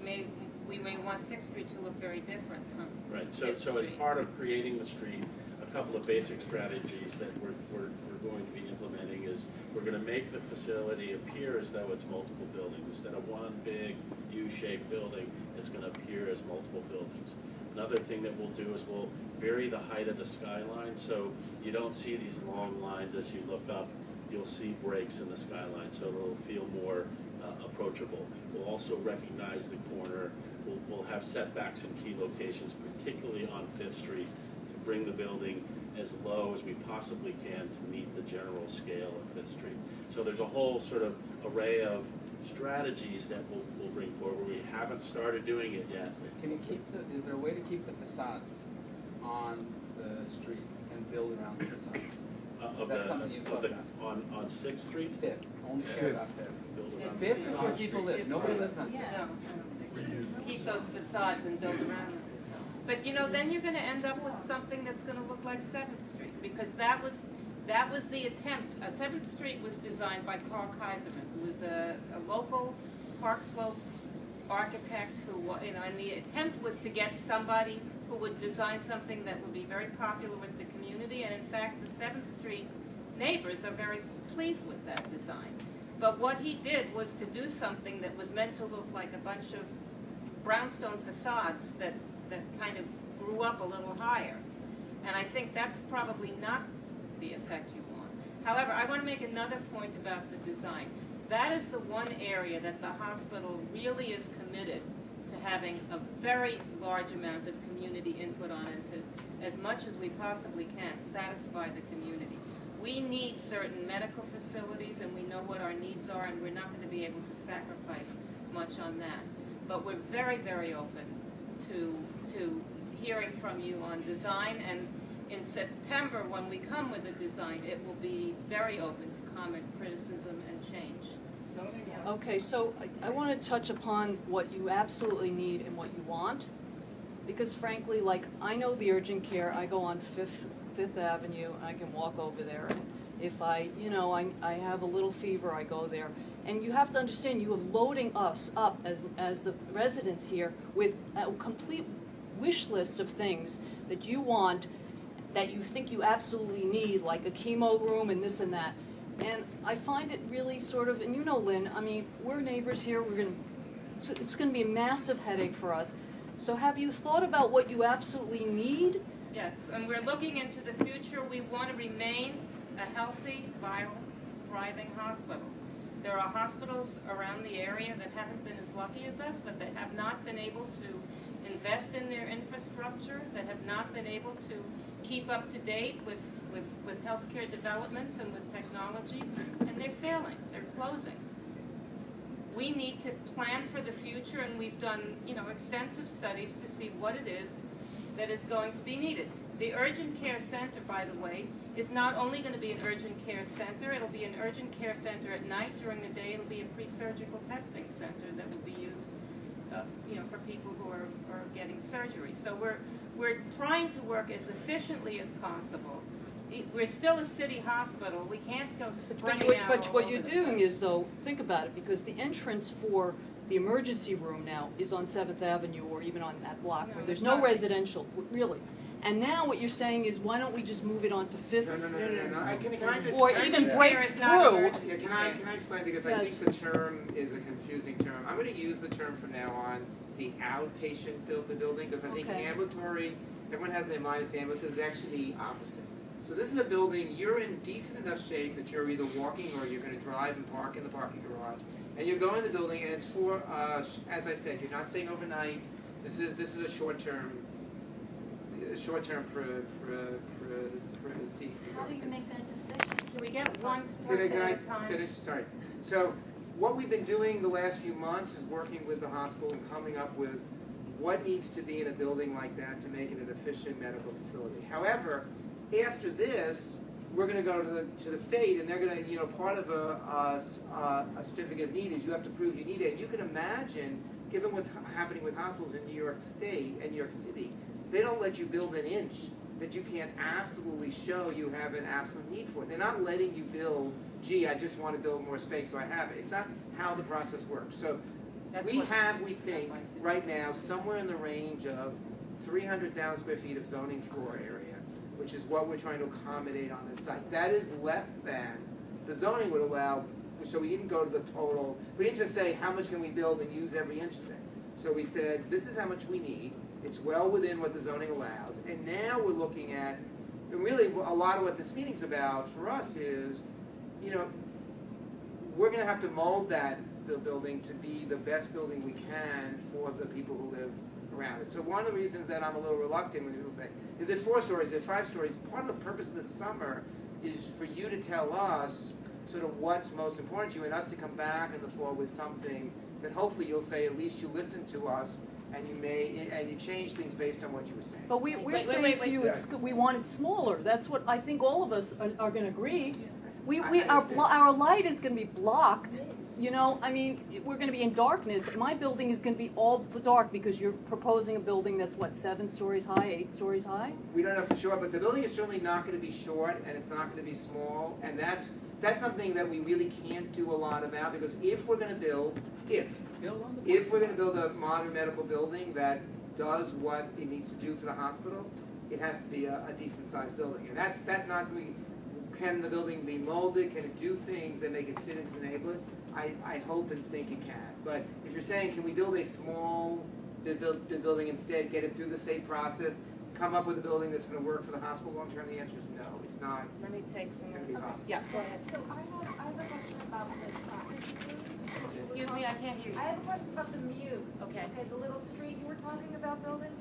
we may want 6th Street to look very different from Right, so 5th as Street. part of creating the street, a couple of basic strategies that we're going to be implementing is we're gonna make the facility appear as though it's multiple buildings. Instead of one big U-shaped building, it's gonna appear as multiple buildings. Another thing that we'll do is we'll vary the height of the skyline, so you don't see these long lines as you look up. You'll see breaks in the skyline, so it'll feel more approachable. We'll also recognize the corner. We'll have setbacks in key locations, particularly on 5th Street, to bring the building as low as we possibly can to meet the general scale of 5th Street. So there's a whole sort of array of strategies that we'll bring forward. We haven't started doing it yet. Can you keep is there a way to keep the facades on the street and build around the facades? Is that something you've thought about? On 6th Street? 5th, only care about 5th. Build around 5th is where people live, nobody lives on 6th. No, keep those facades and build around them. But you know, then you're gonna end up with something that's gonna look like 7th Street, because that was the attempt. 7th Street was designed by Carl Kaiserman, who was a local Park Slope architect who, you know, and the attempt was to get somebody who would design something that would be very popular with the community, and in fact, the 7th Street neighbors are very pleased with that design. But what he did was to do something that was meant to look like a bunch of brownstone facades that kind of grew up a little higher. And I think that's probably not the effect you want. However, I want to make another point about the design. That is the one area that the hospital really is committed to having a very large amount of community input on, and to, as much as we possibly can, satisfy the community. We need certain medical facilities, and we know what our needs are, and we're not going to be able to sacrifice much on that. But we're very, very open to hearing from you on design, and in September, when we come with a design, it will be very open to comment, criticism, and change. Okay, so I want to touch upon what you absolutely need and what you want, because frankly, like, I know the urgent care, I go on Fifth Avenue, I can walk over there, and if I have a little fever, I go there. And you have to understand, you have loading us up as the residents here with a complete wish list of things that you want, that you think you absolutely need, like a chemo room and this and that. And I find it really sort of, and you know, Lynn, I mean, we're neighbors here, it's gonna be a massive headache for us. So have you thought about what you absolutely need? Yes, and we're looking into the future. We want to remain a healthy, vital, thriving hospital. There are hospitals around the area that haven't been as lucky as us, that they have not been able to invest in their infrastructure, that have not been able to keep up to date with healthcare developments and with technology, and they're failing, they're closing. We need to plan for the future, and we've done, extensive studies to see what it is that is going to be needed. The urgent care center, by the way, is not only going to be an urgent care center, it'll be an urgent care center at night. During the day, it'll be a pre-surgical testing center that will be used, for people who are getting surgery. So we're trying to work as efficiently as possible. We're still a city hospital. We can't go spreading out. But what you're doing is, though, think about it, because the entrance for the emergency room now is on 7th Avenue or even on that block where there's no residential, really. And now what you're saying is, why don't we just move it on to 5th? No. Can I just... Or can I even just- break through. Yeah, can I explain, because I Yes. think the term is a confusing term. I'm going to use the term from now on, the outpatient building, because I think Okay. ambulatory everyone has in their mind it's ambulance, is actually the opposite. So this is a building, you're in decent enough shape that you're either walking or you're going to drive and park in the parking garage. And you go in the building, and it's for, as I said, you're not staying overnight. This is a short-term procedure. How do you make that decision? Can we get one Can person I at a time? finish? Sorry. So what we've been doing the last few months is working with the hospital and coming up with what needs to be in a building like that to make it an efficient medical facility. However, after this, we're going to go to the state, and they're going to, part of a certificate of need is you have to prove you need it. And you can imagine, given what's happening with hospitals in New York State and New York City, they don't let you build an inch that you can't absolutely show you have an absolute need for it. They're not letting you build, gee, I just want to build more space so I have it. It's not how the process works. So we think, right now, somewhere in the range of 300,000 square feet of zoning floor area, which is what we're trying to accommodate on this site. That is less than the zoning would allow, so we didn't go to the total, we didn't just say how much can we build and use every inch of it. So we said, this is how much we need, it's well within what the zoning allows, and now we're looking at, and really a lot of what this meeting's about for us is, we're going to have to mold that building to be the best building we can for the people who live around it. So one of the reasons that I'm a little reluctant when people say, is it 4 stories, is it 5 stories? Part of the purpose of the summer is for you to tell us sort of what's most important to you and us to come back in the fall with something that hopefully you'll say at least you listen to us and you change things based on what you were saying. But we're saying to you, we want it smaller. That's what I think all of us are going to agree. Our light is going to be blocked. We're going to be in darkness. My building is going to be all dark because you're proposing a building that's, 7 stories high, 8 stories high? We don't know for sure, but the building is certainly not going to be short, and it's not going to be small, and that's something that we really can't do a lot about, because if we're going to build a modern medical building that does what it needs to do for the hospital, it has to be a decent-sized building. And that's not something. Can the building be molded? Can it do things that make it fit into the neighborhood? I hope and think it can. But if you're saying, can we build a small building instead, get it through the same process, come up with a building that's going to work for the hospital long term? The answer is no. It's not. Let me take some. Going to be possible. Yeah, go ahead. So I have a question about the traffic muse. Excuse me, I can't hear you. I have a question about the muse. Okay. The little street you were talking about building.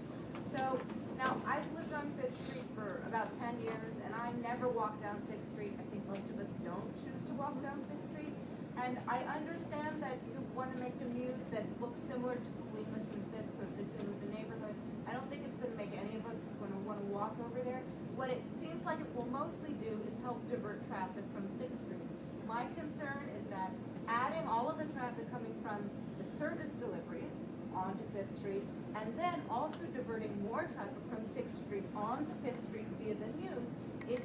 So now I've lived on 5th Street for about 10 years, and I never walk down 6th Street. I think most of us don't choose to walk down 6th Street. And I understand that you want to make the muse that looks similar to Colinas and 5th, so it fits in with the neighborhood. I don't think it's going to make any of us going to want to walk over there. What it seems like it will mostly do is help divert traffic from 6th Street. My concern is that adding all of the traffic coming from the service deliveries onto 5th Street, and then also diverting more traffic from 6th Street onto 5th Street via the muse is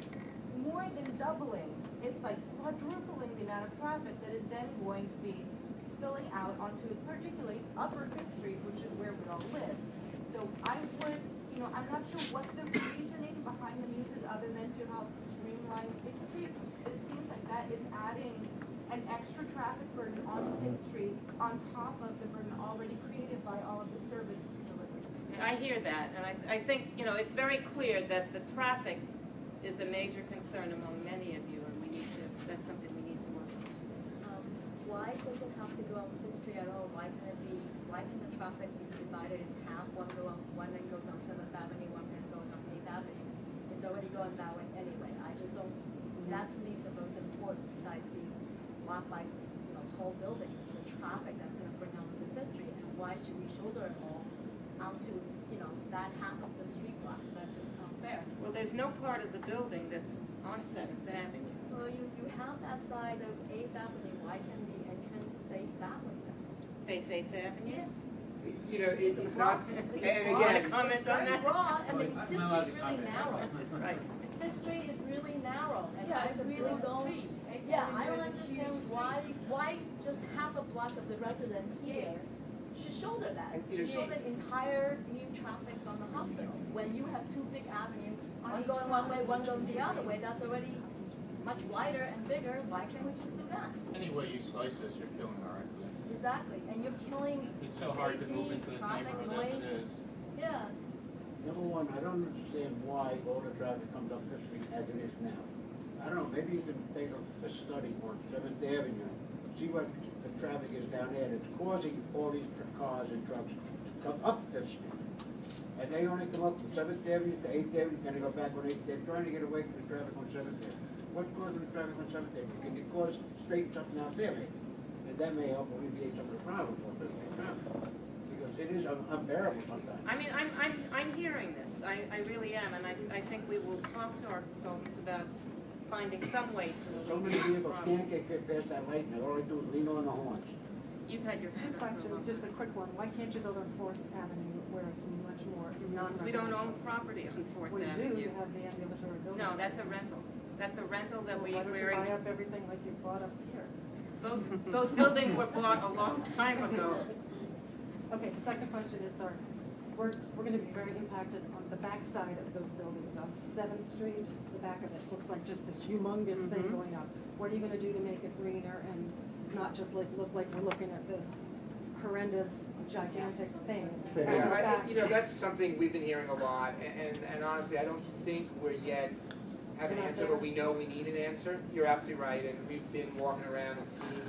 more than doubling. It's like quadrupling the amount of traffic that is then going to be spilling out onto particularly upper 5th Street, which is where we all live. So I would, I'm not sure what the reasoning behind the muse is other than to help streamline 6th Street, but it seems like that is adding an extra traffic burden onto 5th Street on top of the burden already created by all of the service deliveries. I hear that, and I think, it's very clear that the traffic is a major concern among many of you, and that's something we need to work on. Why does it have to go on 5th Street at all? Why can the traffic be divided in half? One lane goes on 7th Avenue, one lane goes on 8th Avenue. It's already going that way anyway. I just don't, that to me is the most important besides the block by, tall building, the traffic that's going to bring onto the 5th Street. And why should we shoulder it all onto, that half of the street block? That's just not fair. Well, there's no part of the building that's on 7th Avenue. Well, you have that side of 8th Avenue. Why can the entrance face that way then? Face 8th Avenue? It's not, and again, Comment It's on very that? broad. I mean, 5th Street is really narrow. Right. 5th Street is really narrow, and Yeah, I it's a really big don't. street. Yeah, I don't It's a understand huge why just half a block of the resident here should shoulder that. Should shoulder the entire new traffic from the hospital. When you have 2 big avenues, one going one way, one going the other way, that's already much wider and bigger. Why can't we just do that? Any way you slice this, you're killing our equity. Exactly, and you're killing It's so hard to move into this traffic, neighborhood as noise. it is. Yeah. Number one, I don't understand why all the traffic comes up Fifth Street as it is now. I don't know, maybe you can take a study on Seventh Avenue, see what the traffic is down there that's causing all these cars and trucks to come up Fifth Street. And they only come up from Seventh Avenue to Eighth Avenue, then they go back on Eighth. They're trying to get away from the traffic on Seventh Avenue. What's causing the traffic on Seventh Avenue? Can you cause straight something out there, maybe? And that may help alleviate some of the problems on Fifth Street traffic. Because it is unbearable sometimes. I mean, I'm hearing this, I really am, and I think we will talk to our consultants about finding some way to So many alleviate the vehicles problem. can't get past that light, and all they do is lean on the horns. You've had your Two questions, just a quick one. Why can't you build on Fourth Avenue where it's much more non-residential? We don't own property on Fourth Well, Avenue. you do, you have the ambulatory building. No, that's a rental. That's a rental that Why don't you we're, buy up everything like you bought up here? those buildings were bought a long time ago. Okay, the second question is, sorry, we're gonna be very impacted on the back side of those buildings, on 7th Street, the back of it looks like just this humongous thing going up. What are you gonna do to make it greener and not just look like we're looking at this horrendous, gigantic thing? Yeah, that's something we've been hearing a lot, and honestly, I don't think we're yet have an answer, but we know we need an answer. You're absolutely right, and we've been walking around and seeing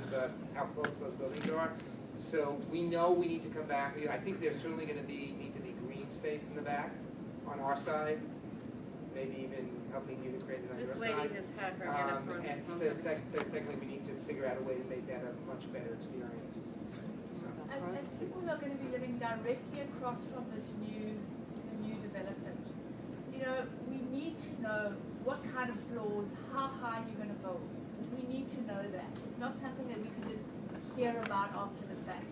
how close those buildings are. So we know we need to come back. I think there's certainly going to need to be green space in the back on our side, maybe even helping you to create it on your This side. lady has had her hand up for a And secondly, we need to figure out a way to make that a much better experience. So. As people who are going to be living directly across from this new development, we need to know what kind of floors, how high you're going to build. We need to know that. It's not something that we can just hear about after the fact.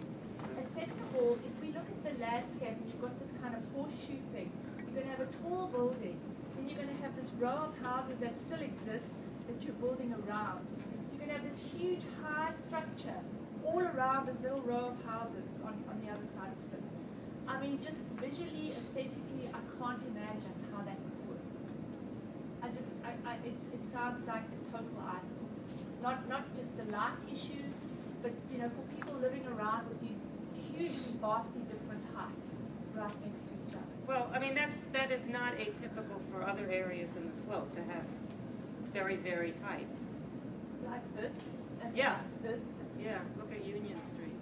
And second of all, if we look at the landscape and you've got this kind of horseshoe thing, you're going to have a tall building, then you're going to have this row of houses that still exists that you're building around. So you're going to have this huge high structure all around this little row of houses on the other side of it. I mean, just visually, aesthetically, I can't imagine how that would work. It sounds like a total eyesore. Not just the light issue, but for people living around with these huge, vastly different heights right next to each other. Well, I mean, that is not atypical for other areas in the slope to have very varied heights. Like this, and Yeah. like this. Yeah, look at Union Street.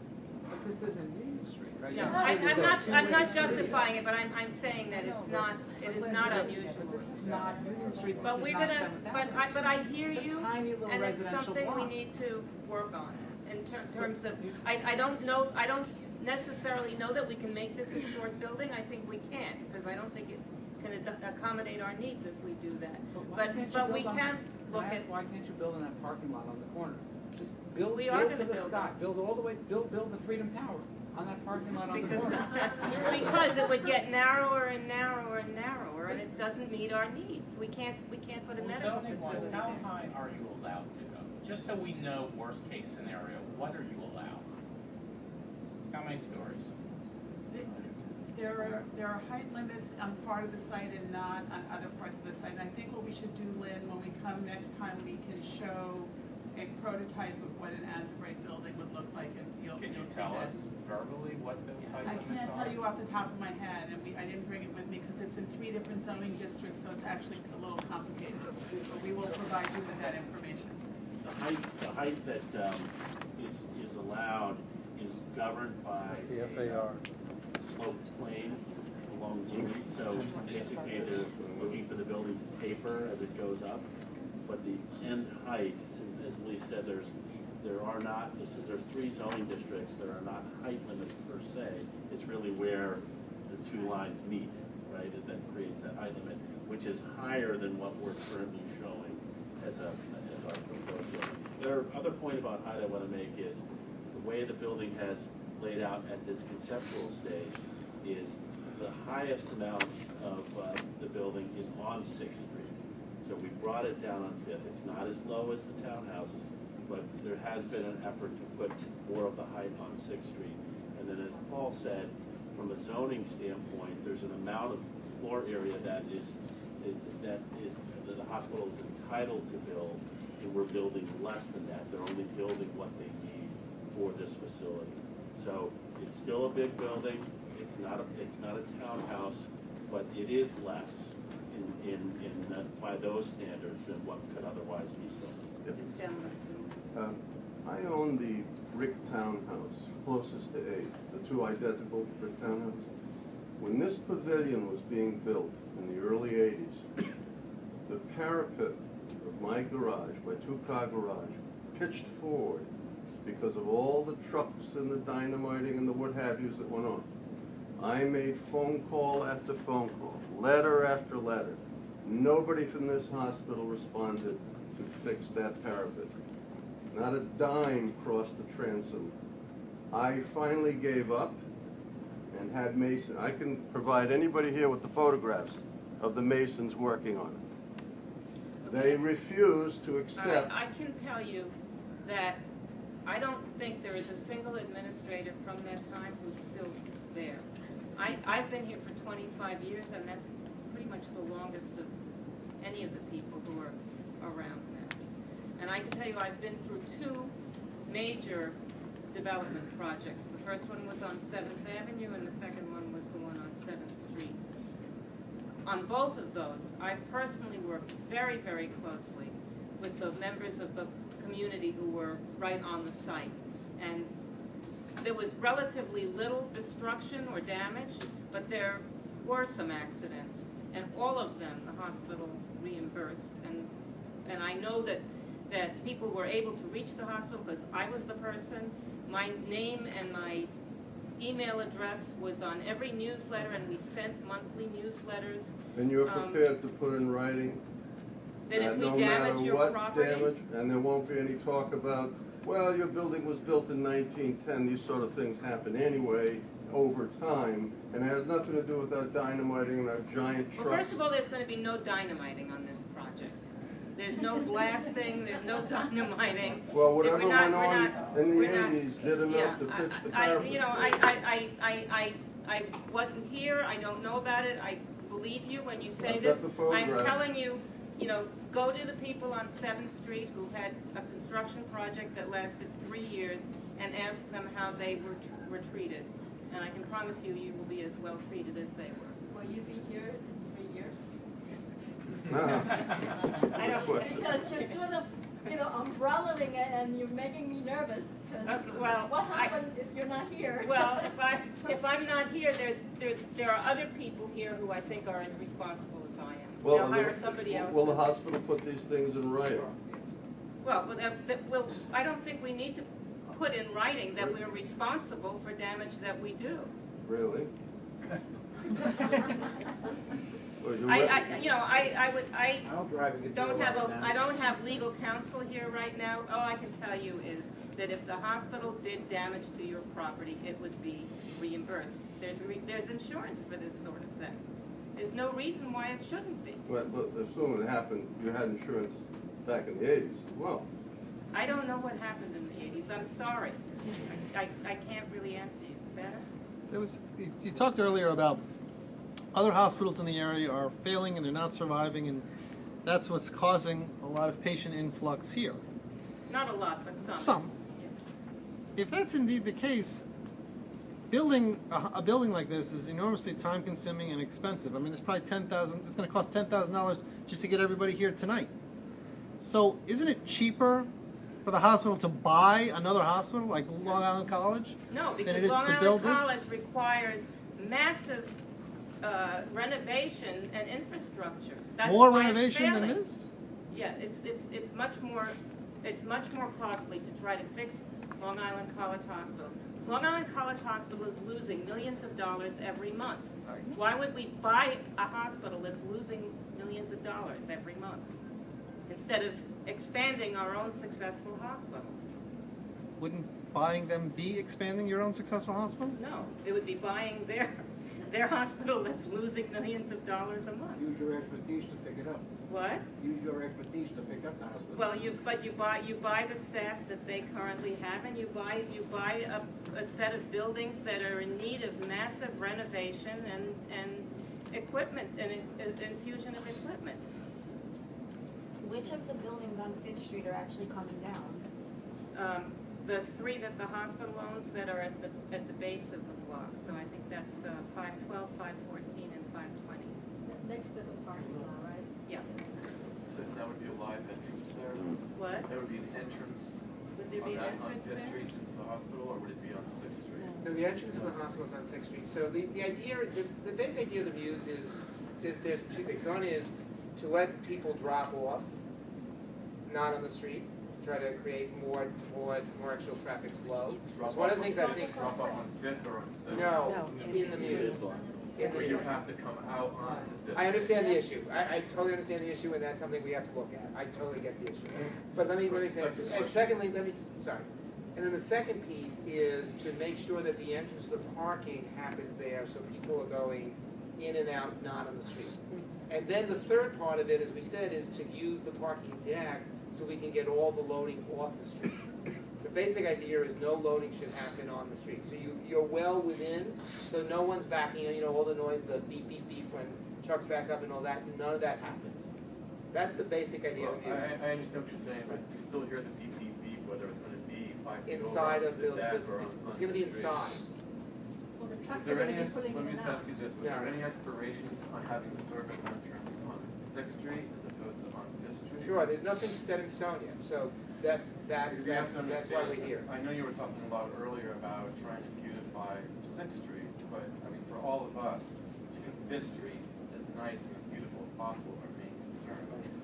But this isn't Union Street, right? No, Union Street is a I'm not two-way street. justifying it, but I'm saying that it's not, it is not unusual. But this is not Union Street, this But is we're not gonna, Seventh Avenue. but I hear It's a you, tiny little and it's residential something we block. need to work on in terms of, I don't necessarily know that we can make this a short building. I think we can't, because I don't think it can accommodate our needs if we do that. But we can look at. Why can't you build in that parking lot on the corner? Just build We are to gonna the build sky, it. build all the way, build the Freedom Tower on that parking lot on the Because, corner. Seriously. because it would get narrower and narrower and narrower, and it doesn't meet our needs. We can't put a Well, medical zoning wise, facility how there. high are you allowed to go? Just so we know, worst case scenario, what are you allowed? How many stories? There are height limits on part of the site and not on other parts of the site. And I think what we should do, Lynn, when we come next time, we can show a prototype of what an as-of-right building would look like, and you'll Can you see tell that. us verbally what those height I limits can't are? tell you off the top of my head, and I didn't bring it with me because it's in 3 different zoning districts, so it's actually a little complicated. But we will provide you with that information. The height that is allowed is governed by the FAR. Sloped plane along the street. So basically, they're looking for the building to taper as it goes up. But the end height, since as Lee said, there's 3 zoning districts. There are not height limits per se. It's really where the 2 lines meet, right? That creates that height limit, which is higher than what we're currently showing as our proposed building. The other point about height I want to make is the way the building has laid out at this conceptual stage is the highest amount of the building is on 6th Street. So we brought it down on 5th. It's not as low as the townhouses, but there has been an effort to put more of the height on 6th Street. And then as Paul said, from a zoning standpoint, there's an amount of floor area that the hospital is entitled to build, and we're building less than that. They're only building what they need for this facility. So it's still a big building. It's not a townhouse. but it is less by those standards than what could otherwise be built. This gentleman. I own the brick townhouse closest to 8, the 2 identical brick townhouses. When this pavilion was being built in the early 80s, the parapet of my garage, my 2-car garage, pitched forward because of all the trucks and the dynamiting and the what have yous that went on. I made phone call after phone call, letter after letter. Nobody from this hospital responded to fix that parapet. Not a dime crossed the transom. I finally gave up and had Mason. I can provide anybody here with the photographs of the Masons working on it. They refused to accept. I can tell you that I don't think there is a single administrator from that time who's still there. I've been here for 25 years, and that's pretty much the longest of any of the people who are around now. And I can tell you I've been through 2 major development projects. The first one was on 7th Avenue, and the second one was the one on 7th Street. On both of those, I personally worked very, very closely with the members of the community who were right on the site. And there was relatively little destruction or damage, but there were some accidents. And all of them, the hospital reimbursed. And I know that people were able to reach the hospital because I was the person. My name and my email address was on every newsletter, and we sent monthly newsletters. And you're prepared to put in writing that if we no damage matter your what property, damage, and there won't be any talk about, well, your building was built in 1910, these sort of things happen anyway over time, and it has nothing to do with our dynamiting and our giant trucks. well, first of all, there's going to be no dynamiting on this project. There's no blasting, there's no dynamiting. Well, whatever went on in the 80s did enough to pitch the parapet. I wasn't here, I don't know about it, I believe you when you say I've this. got the photograph. I'm telling you, go to the people on 7th Street who had a construction project that lasted 3 years and ask them how they were treated. And I can promise you, you will be as well treated as they were. Will you be here in 3 years? I don't, Because you're sort of, umbrellaing it and you're making me nervous, because well, what happened if you're not here? well, if I'm not here, there are other people here who I think are as responsible as I am. They'll hire somebody else. Will the hospital put these things in writing? Well, I don't think we need to put in writing that we're responsible for damage that we do. Really? I don't have legal counsel here right now. All I can tell you is that if the hospital did damage to your property, it would be reimbursed. There's insurance for this sort of thing. There's no reason why it shouldn't be. But assuming it happened, you had insurance back in the 80s as well. I don't know what happened in the 80s. I'm sorry. I can't really answer you. Better? You talked earlier about other hospitals in the area are failing and they're not surviving, and that's what's causing a lot of patient influx here. Not a lot, but some. Some. Yeah. If that's indeed the case, building a building like this is enormously time-consuming and expensive. I mean, it's probably $10,000. It's going to cost $10,000 just to get everybody here tonight. So, isn't it cheaper for the hospital to buy another hospital like Long Island College? No, than it because is Long to Island build this? College requires massive renovation and infrastructure. That's More why it's renovation than failing. this? Yeah, it's much more costly to try to fix Long Island College Hospital. Long Island College Hospital is losing millions of dollars every month. Why would we buy a hospital that's losing millions of dollars every month instead of expanding our own successful hospital? Wouldn't buying them be expanding your own successful hospital? No, it would be buying their hospital that's losing millions of dollars a month. Use your expertise to pick it up. What? Use your expertise to pick up the hospital. Well, you buy the staff that they currently have, and you buy a set of buildings that are in need of massive renovation and equipment and infusion of equipment. Which of the buildings on 5th Street are actually coming down? The 3 that the hospital owns that are at the base of the block. So I think that's 512, 514, and 520. next to the parking lot, right? Yeah. So that would be a live entrance there? What? There would be an entrance Would there on be an that, on entrance Fifth there? Street into the hospital, or would it be on Sixth Street? No, the entrance to the hospital is on Sixth Street. So the idea, the basic idea of the views is, there's two things. One is to let people drop off, not on the street, try to create more actual traffic flow. It's one of the things I think. Drop off on Fifth or on Sixth? No, in the muse. Where you have to come out onto Fifth. I understand the issue. I totally understand the issue, and that's something we have to look at. I totally get the issue. But let me finish. And secondly, sorry. And then the second piece is to make sure that the entrance to the parking happens there, so people are going in and out, not on the street. And then the third part of it, as we said, is to use the parking deck so we can get all the loading off the street. The basic idea is no loading should happen on the street. So you're well within, so no one's backing, all the noise, the beep, beep, beep when trucks back up and all that, none of that happens. That's the basic idea of the views. I understand what you're saying, but you still hear the beep, beep, beep, whether it's going to be 5 feet Inside over of onto the deck or on it's going to be the street. inside. Well, the Is trucks are there gonna any, be pulling let in me and just out. ask you this, was there any expiration on having the service entrance on Sixth Street as opposed to on Fifth Street? Sure, there's nothing set in stone yet, so that's Because you have to why we're understand, here. I know you were talking a lot earlier about trying to beautify Sixth Street, but I mean, for all of us, keeping Fifth Street as nice and beautiful as possible is our main concern.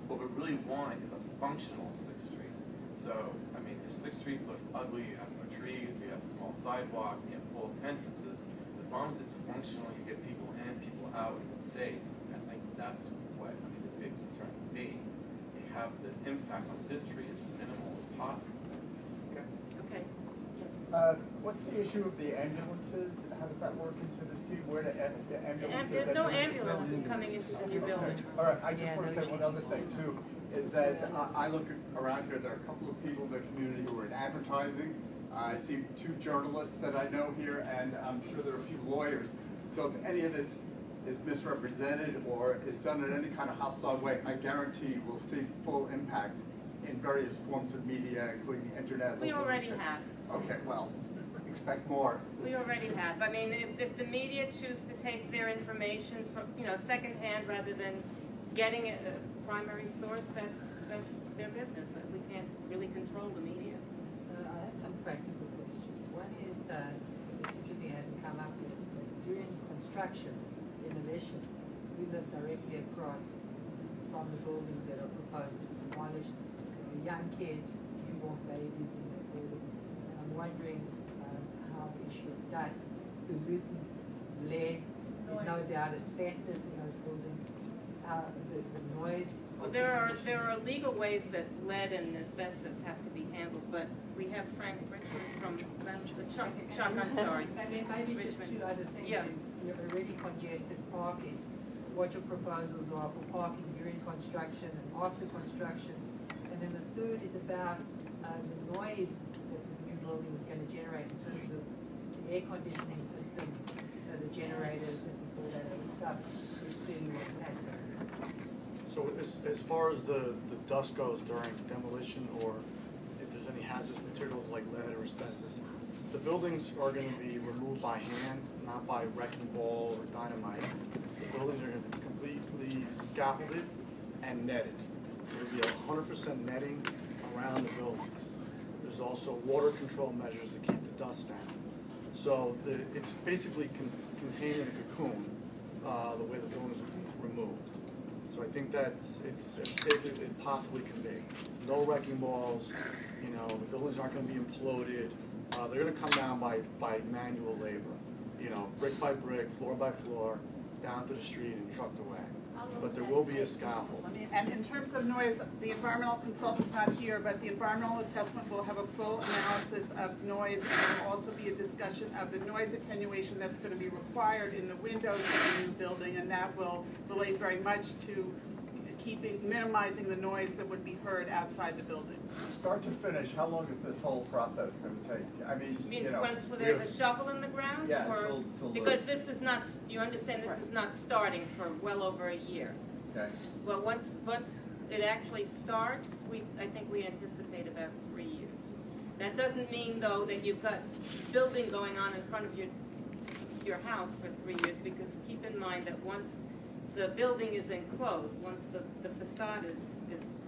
What we really want is a functional Sixth Street. So, I mean, if Sixth Street looks ugly, you have no trees, you have small sidewalks, you have full entrances, as long as it's functional, you get people in, people out, and it's safe, I think that's what, the big concern would be. You have the impact on Fifth Street as minimal as possible. Okay, yes. What's the issue of the ambulances? How does that work into the scheme? Where the ambulances? There's no ambulances coming into the new building. All right, I just want to say one other thing too, is that I look around here, there are a couple of people in the community who are in advertising. I see 2 journalists that I know here, and I'm sure there are a few lawyers. So if any of this is misrepresented or is done in any kind of hostile way, I guarantee we'll see full impact in various forms of media, including the internet. We already have. Okay, well, expect more. We already have. I mean, if the media choose to take their information from, secondhand rather than getting a primary source, that's their business. We can't really control the media. I have some practical questions. One is, it's interesting, it hasn't come up yet, but during construction, demolition, we live directly across from the buildings that are proposed to be demolished. The young kids, newborn babies in the building. And I'm wondering how the issue of dust, pollutants, lead, there's no doubt asbestos in those buildings, the noise. Well, there are legal ways that lead and asbestos have to be handled, but we have Frank Richmond from Chuck, I'm sorry. And then maybe just 2 other things is you're already congested parking, what your proposals are for parking during construction and after construction. And then the third is about the noise that this new building is going to generate in terms of the air conditioning systems, the generators and all that other stuff is clearly what that does. So as far as the dust goes during demolition, or if there's any hazardous materials like lead or asbestos, the buildings are going to be removed by hand, not by wrecking ball or dynamite. The buildings are going to be completely scaffolded and netted. There will be 100% netting around the buildings. There's also water control measures to keep the dust down. So it's basically contained in a cocoon, the way the buildings are removed. So I think that's it's as safe as it possibly can be. No wrecking balls. The buildings aren't going to be imploded. They're going to come down by manual labor. Brick by brick, floor by floor, down to the street and trucked away. But there will be a scaffold. And in terms of noise, the environmental consultant's not here, but the environmental assessment will have a full analysis of noise, and there will also be a discussion of the noise attenuation that's going to be required in the windows of the new building, and that will relate very much to minimizing the noise that would be heard outside the building. Start to finish, how long is this whole process going to take? I mean, You mean once there's a shovel in the ground? Yeah, or, because this is not, you understand this is not starting for well over a year. Okay. Well, once it actually starts, I think we anticipate about 3 years. That doesn't mean, though, that you've got building going on in front of your house for 3 years, because keep in mind that once the building is enclosed, once the facade is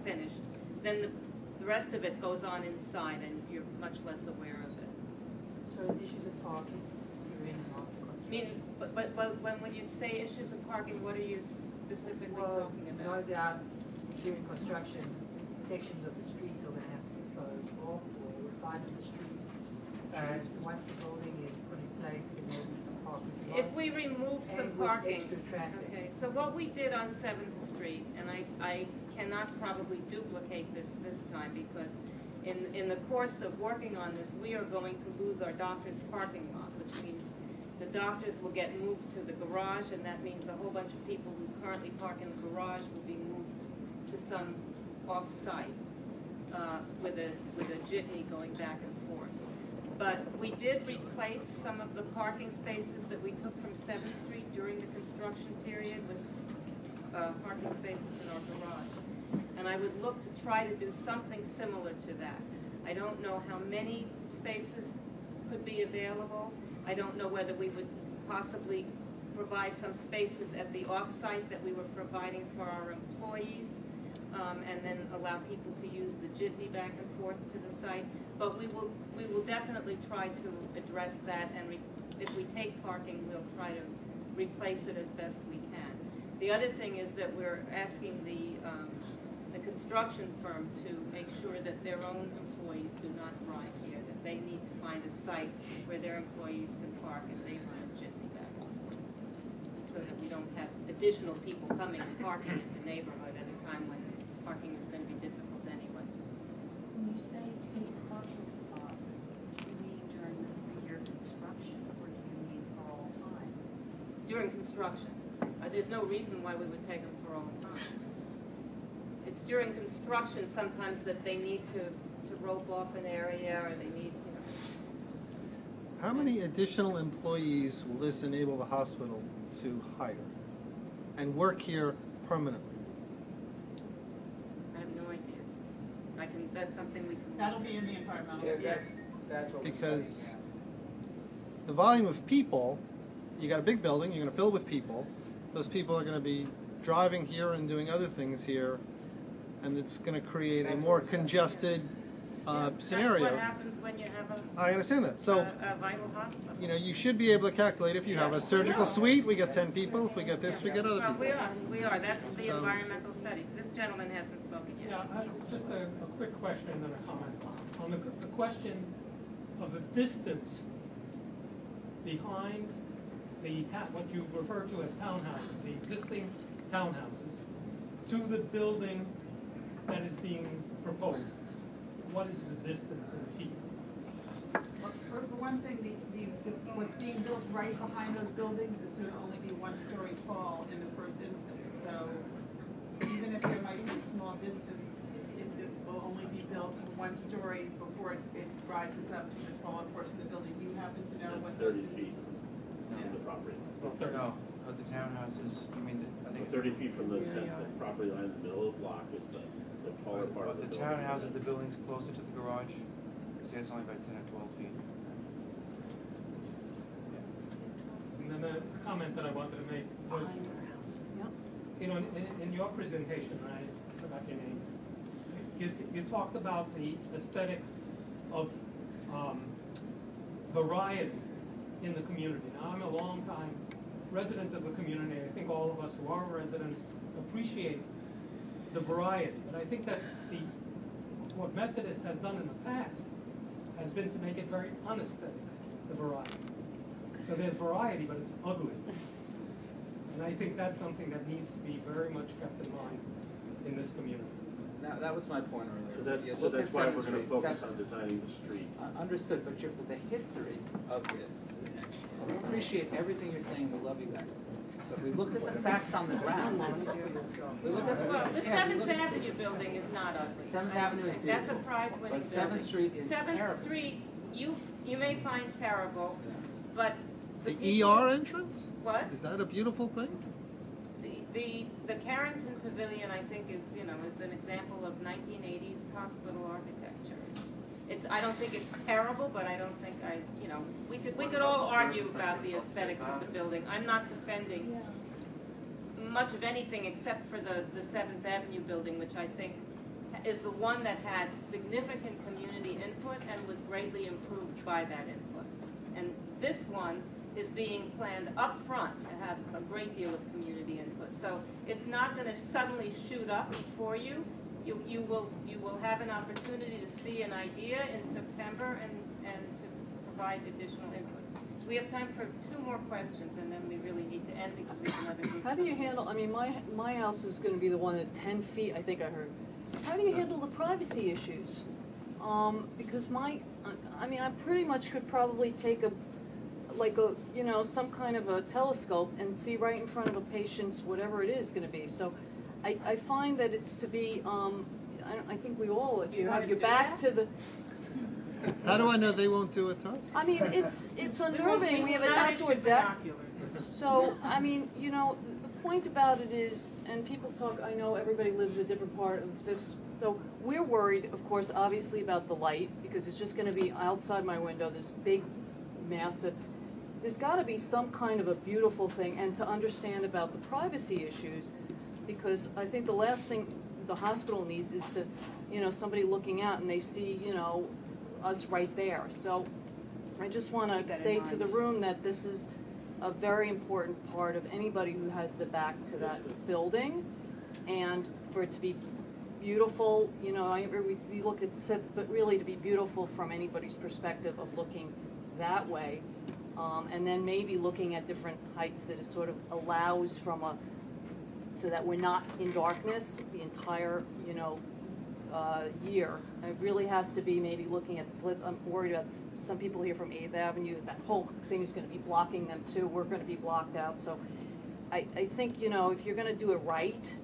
finished, then the rest of it goes on inside, and you're much less aware of it. So issues of parking, you're in and after construction. But when you say issues of parking, what are you specifically talking about? No doubt, during construction, sections of the streets are gonna have to be closed off, or the sides of the street. And once the building is put in place, there will be some parking lots. If we remove some and with parking. extra traffic. Okay, so what we did on 7th Street, and I cannot probably duplicate this time, because in the course of working on this, we are going to lose our doctor's parking lot, which means the doctors will get moved to the garage, and that means a whole bunch of people who currently park in the garage will be moved to some off-site with a jitney going back and forth. But we did replace some of the parking spaces that we took from 7th Street during the construction period with parking spaces in our garage. And I would look to try to do something similar to that. I don't know how many spaces could be available. I don't know whether we would possibly provide some spaces at the off-site that we were providing for our employees, and then allow people to use the jitney back and forth to the site. But we will definitely try to address that, and if we take parking, we'll try to replace it as best we can. The other thing is that we're asking the construction firm to make sure that their own employees do not drive here, that they need to find a site where their employees can park and they run a jitney back and forth, so that we don't have additional people coming and parking in the neighborhood at a time when parking is going to be difficult anyway. When you say take parking spots, do you mean during the 3-year construction, or do you mean for all time? During construction. There's no reason why we would take them for all time. It's during construction sometimes that they need to rope off an area, or they need, you know. How many additional employees will this enable the hospital to hire and work here permanently? I have no idea. That's something we can. That'll be in the environmental. Yeah, that's what we're Because studying the volume of people, you got a big building, you're going to fill with people. Those people are going to be driving here and doing other things here, and it's going to create a more congested scenario. That's what happens when you have I understand that. So, a vital hospital. you know, you should be able to calculate if you have a surgical suite, we get 10 people. If we get this, we get other Well, people. we are. That's the environmental studies. This gentleman hasn't spoken yet. Yeah, just a quick question and then a comment. On the question of the distance behind what you refer to as townhouses, the existing townhouses, to the building that is being proposed. What is the distance in feet? For one thing, what's being built right behind those buildings is going to only be 1 story tall in the first instance. So even if there might be a small distance, it will only be built to 1 story before it rises up to the taller portion of the building. You happen to know It's what 30 feet from the property. No, of the townhouses, you mean, I think. 30 feet from the property line in the middle of the block is the taller part of the building. The townhouses, the building's closer to the garage, see, it's only about 10 or 12 feet. And then a comment that I wanted to make was, you know, in your presentation, I forgot your name, you talked about the aesthetic of variety in the community. Now, I'm a long-time resident of the community. I think all of us who are residents appreciate the variety. But I think that what Methodist has done in the past has been to make it very unaesthetic, the variety. So there's variety, but it's ugly. And I think that's something that needs to be very much kept in mind in this community. Now, that was my point earlier. So that's, You so look that's at why 7th we're going to Street. focus on designing the street. Understood, but the history of this, we appreciate everything you're saying, we love you guys. But we look at the facts on the ground. We look at the Well, the 7th Avenue building is not ugly. 7th Avenue is beautiful. That's a prize-winning But building. 7th Street is 7th terrible. Street, you may find terrible, but The people- ER entrance? What? Is that a beautiful thing? The Carrington Pavilion, I think, is an example of 1980s hospital architecture. I don't think it's terrible, but I don't think we could all argue about the aesthetics of the building. I'm not defending much of anything except for the 7th Avenue building, which I think is the one that had significant community input and was greatly improved by that input. And this one is being planned up front to have a great deal of community input. So it's not going to suddenly shoot up before you. You will have an opportunity to see an idea in September and to provide additional input. We have time for 2 more questions, and then we really need to end because we have another group. How do you handle, I mean, my house is gonna be the one at 10 feet, I think I heard. How do you handle the privacy issues? Because I mean, I pretty much could probably take you know, some kind of a telescope and see right in front of a patient's, whatever it is gonna be. So I find that it's to be, I think we all, if you have your back to the, How do I know they won't do it, Tom? I mean, it's unnerving. We have an outdoor deck. So, I mean, you know, the point about it is, and people talk, I know everybody lives a different part of this, so we're worried, of course, obviously about the light, because it's just gonna be outside my window, this big, massive, there's gotta be some kind of a beautiful thing, and to understand about the privacy issues, because I think the last thing the hospital needs is to, you know, somebody looking out and they see, you know, us right there. So I just want to say to the room that this is a very important part of anybody who has the back to that building, and for it to be beautiful, you know, we look at, but really to be beautiful from anybody's perspective of looking that way, and then maybe looking at different heights that it sort of allows from so that we're not in darkness the entire, you know, year. It really has to be maybe looking at slits. I'm worried about some people here from 8th Avenue. That whole thing is going to be blocking them too. We're going to be blocked out. So I think, you know, if you're going to do it right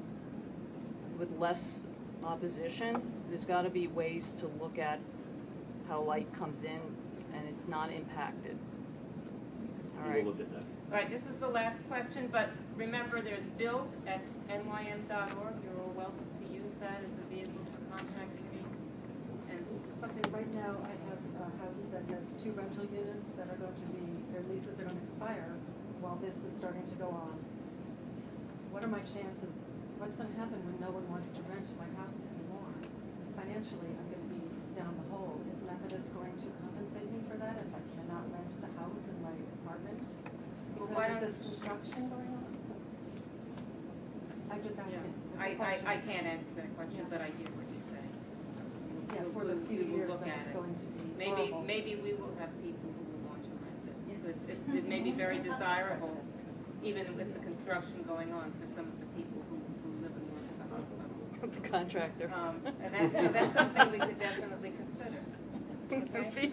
with less opposition, there's got to be ways to look at how light comes in and it's not impacted. All right. We'll look at that. All right, this is the last question, but remember there's build@nym.org. You're all welcome to use that as a vehicle for contacting me. And Okay, right now I have a house that has 2 rental units that are going to be, their leases are going to expire while this is starting to go on. What are my chances? What's going to happen when no one wants to rent my house anymore? Financially, I'm going to be down the hole. Is Methodist going to compensate me for that if I cannot rent the house in my apartment? Because of this construction going on? I'm just asking. yeah, I can't answer that question, but I hear what you say. Yeah, for the few years that it's going to be horrible. Maybe we will have people who will want to rent it, because it may be very desirable, even with the construction going on, for some of the people who live and work at the hospital. The contractor. And that's something we could definitely consider. Okay.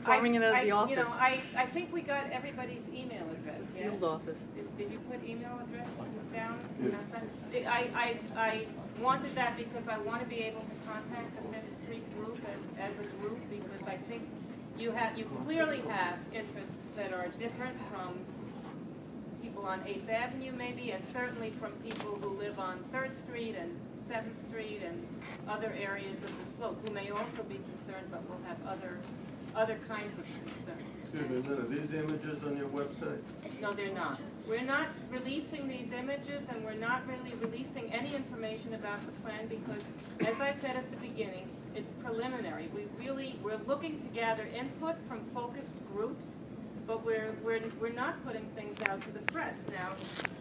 Farming it as the office. You know, I think we got everybody's email address. Yes? Field office. Did you put email address down? I wanted that because I want to be able to contact the 5th Street group as a group, because I think you clearly have interests that are different from people on 8th Avenue maybe, and certainly from people who live on 3rd Street and 7th Street and other areas of the slope, who may also be concerned, but will have other kinds of concerns. Excuse me a minute, are these images on your website? No, they're not. We're not releasing these images, and we're not really releasing any information about the plan because, as I said at the beginning, it's preliminary. We're looking to gather input from focused groups, but we're not putting things out to the press. Now,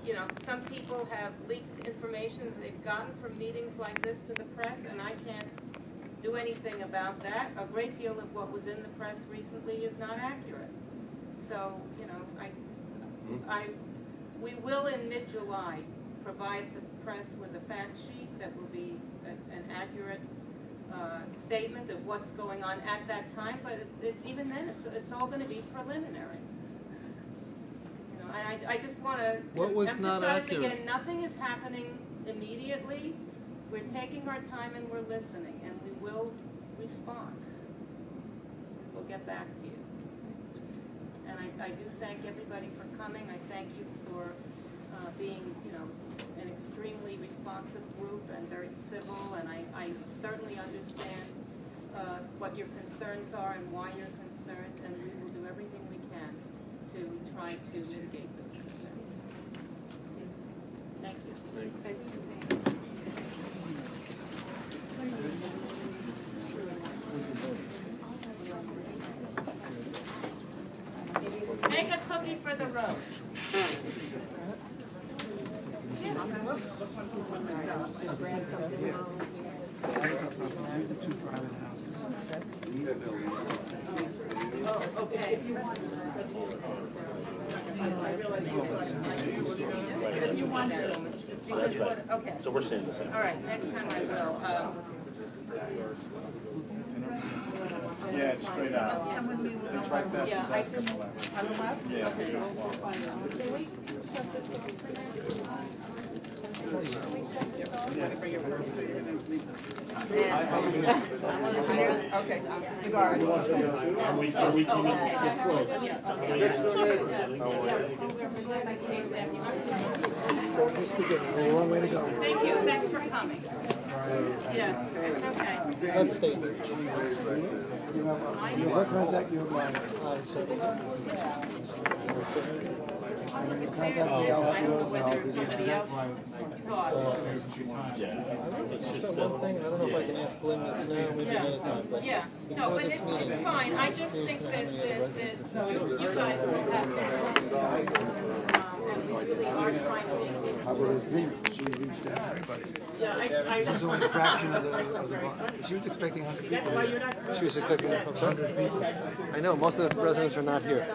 you know, some people have leaked information that they've gotten from meetings like this to the press, and I can't do anything about that. A great deal of what was in the press recently is not accurate. So, you know, we will in mid-July provide the press with a fact sheet that will be an accurate statement of what's going on at that time, but even then it's all going to be preliminary. You know, and I just want to emphasize again, nothing is happening immediately. We're taking our time and we're listening, and we will respond. We'll get back to you. And I do thank everybody for coming. I thank you for being, you know, an extremely responsive group and very civil, and I certainly understand what your concerns are and why you're concerned, and we will do everything we can to try to mitigate those concerns. Thank Make a cookie for the road. Oh, okay. If you want to. Because what, okay. So we're saying the same. All right, next time I will. Yeah, it's straight out. It's right past the desk on the left. On the left? Yeah. Okay. Can we shut this off for now? Can we shut this off? Yeah, bring it first. Okay. The guard. Are we coming? So just begin, we're a long way to go. Thank you, thanks for coming. Yeah, okay. Let's stay in touch. You have her contact, you have mine. So when you contact me, I'll have yours and I'll visit you. It's just One thing, I don't know if I can ask Lynn this now, maybe another time, but Yeah, no, but it's fine, I just think that you guys will have to. How about his leave? She reached out to everybody. Yeah, This is only a fraction of the, she was expecting 100 people. She was expecting 100 people. I know, most of the residents are not here.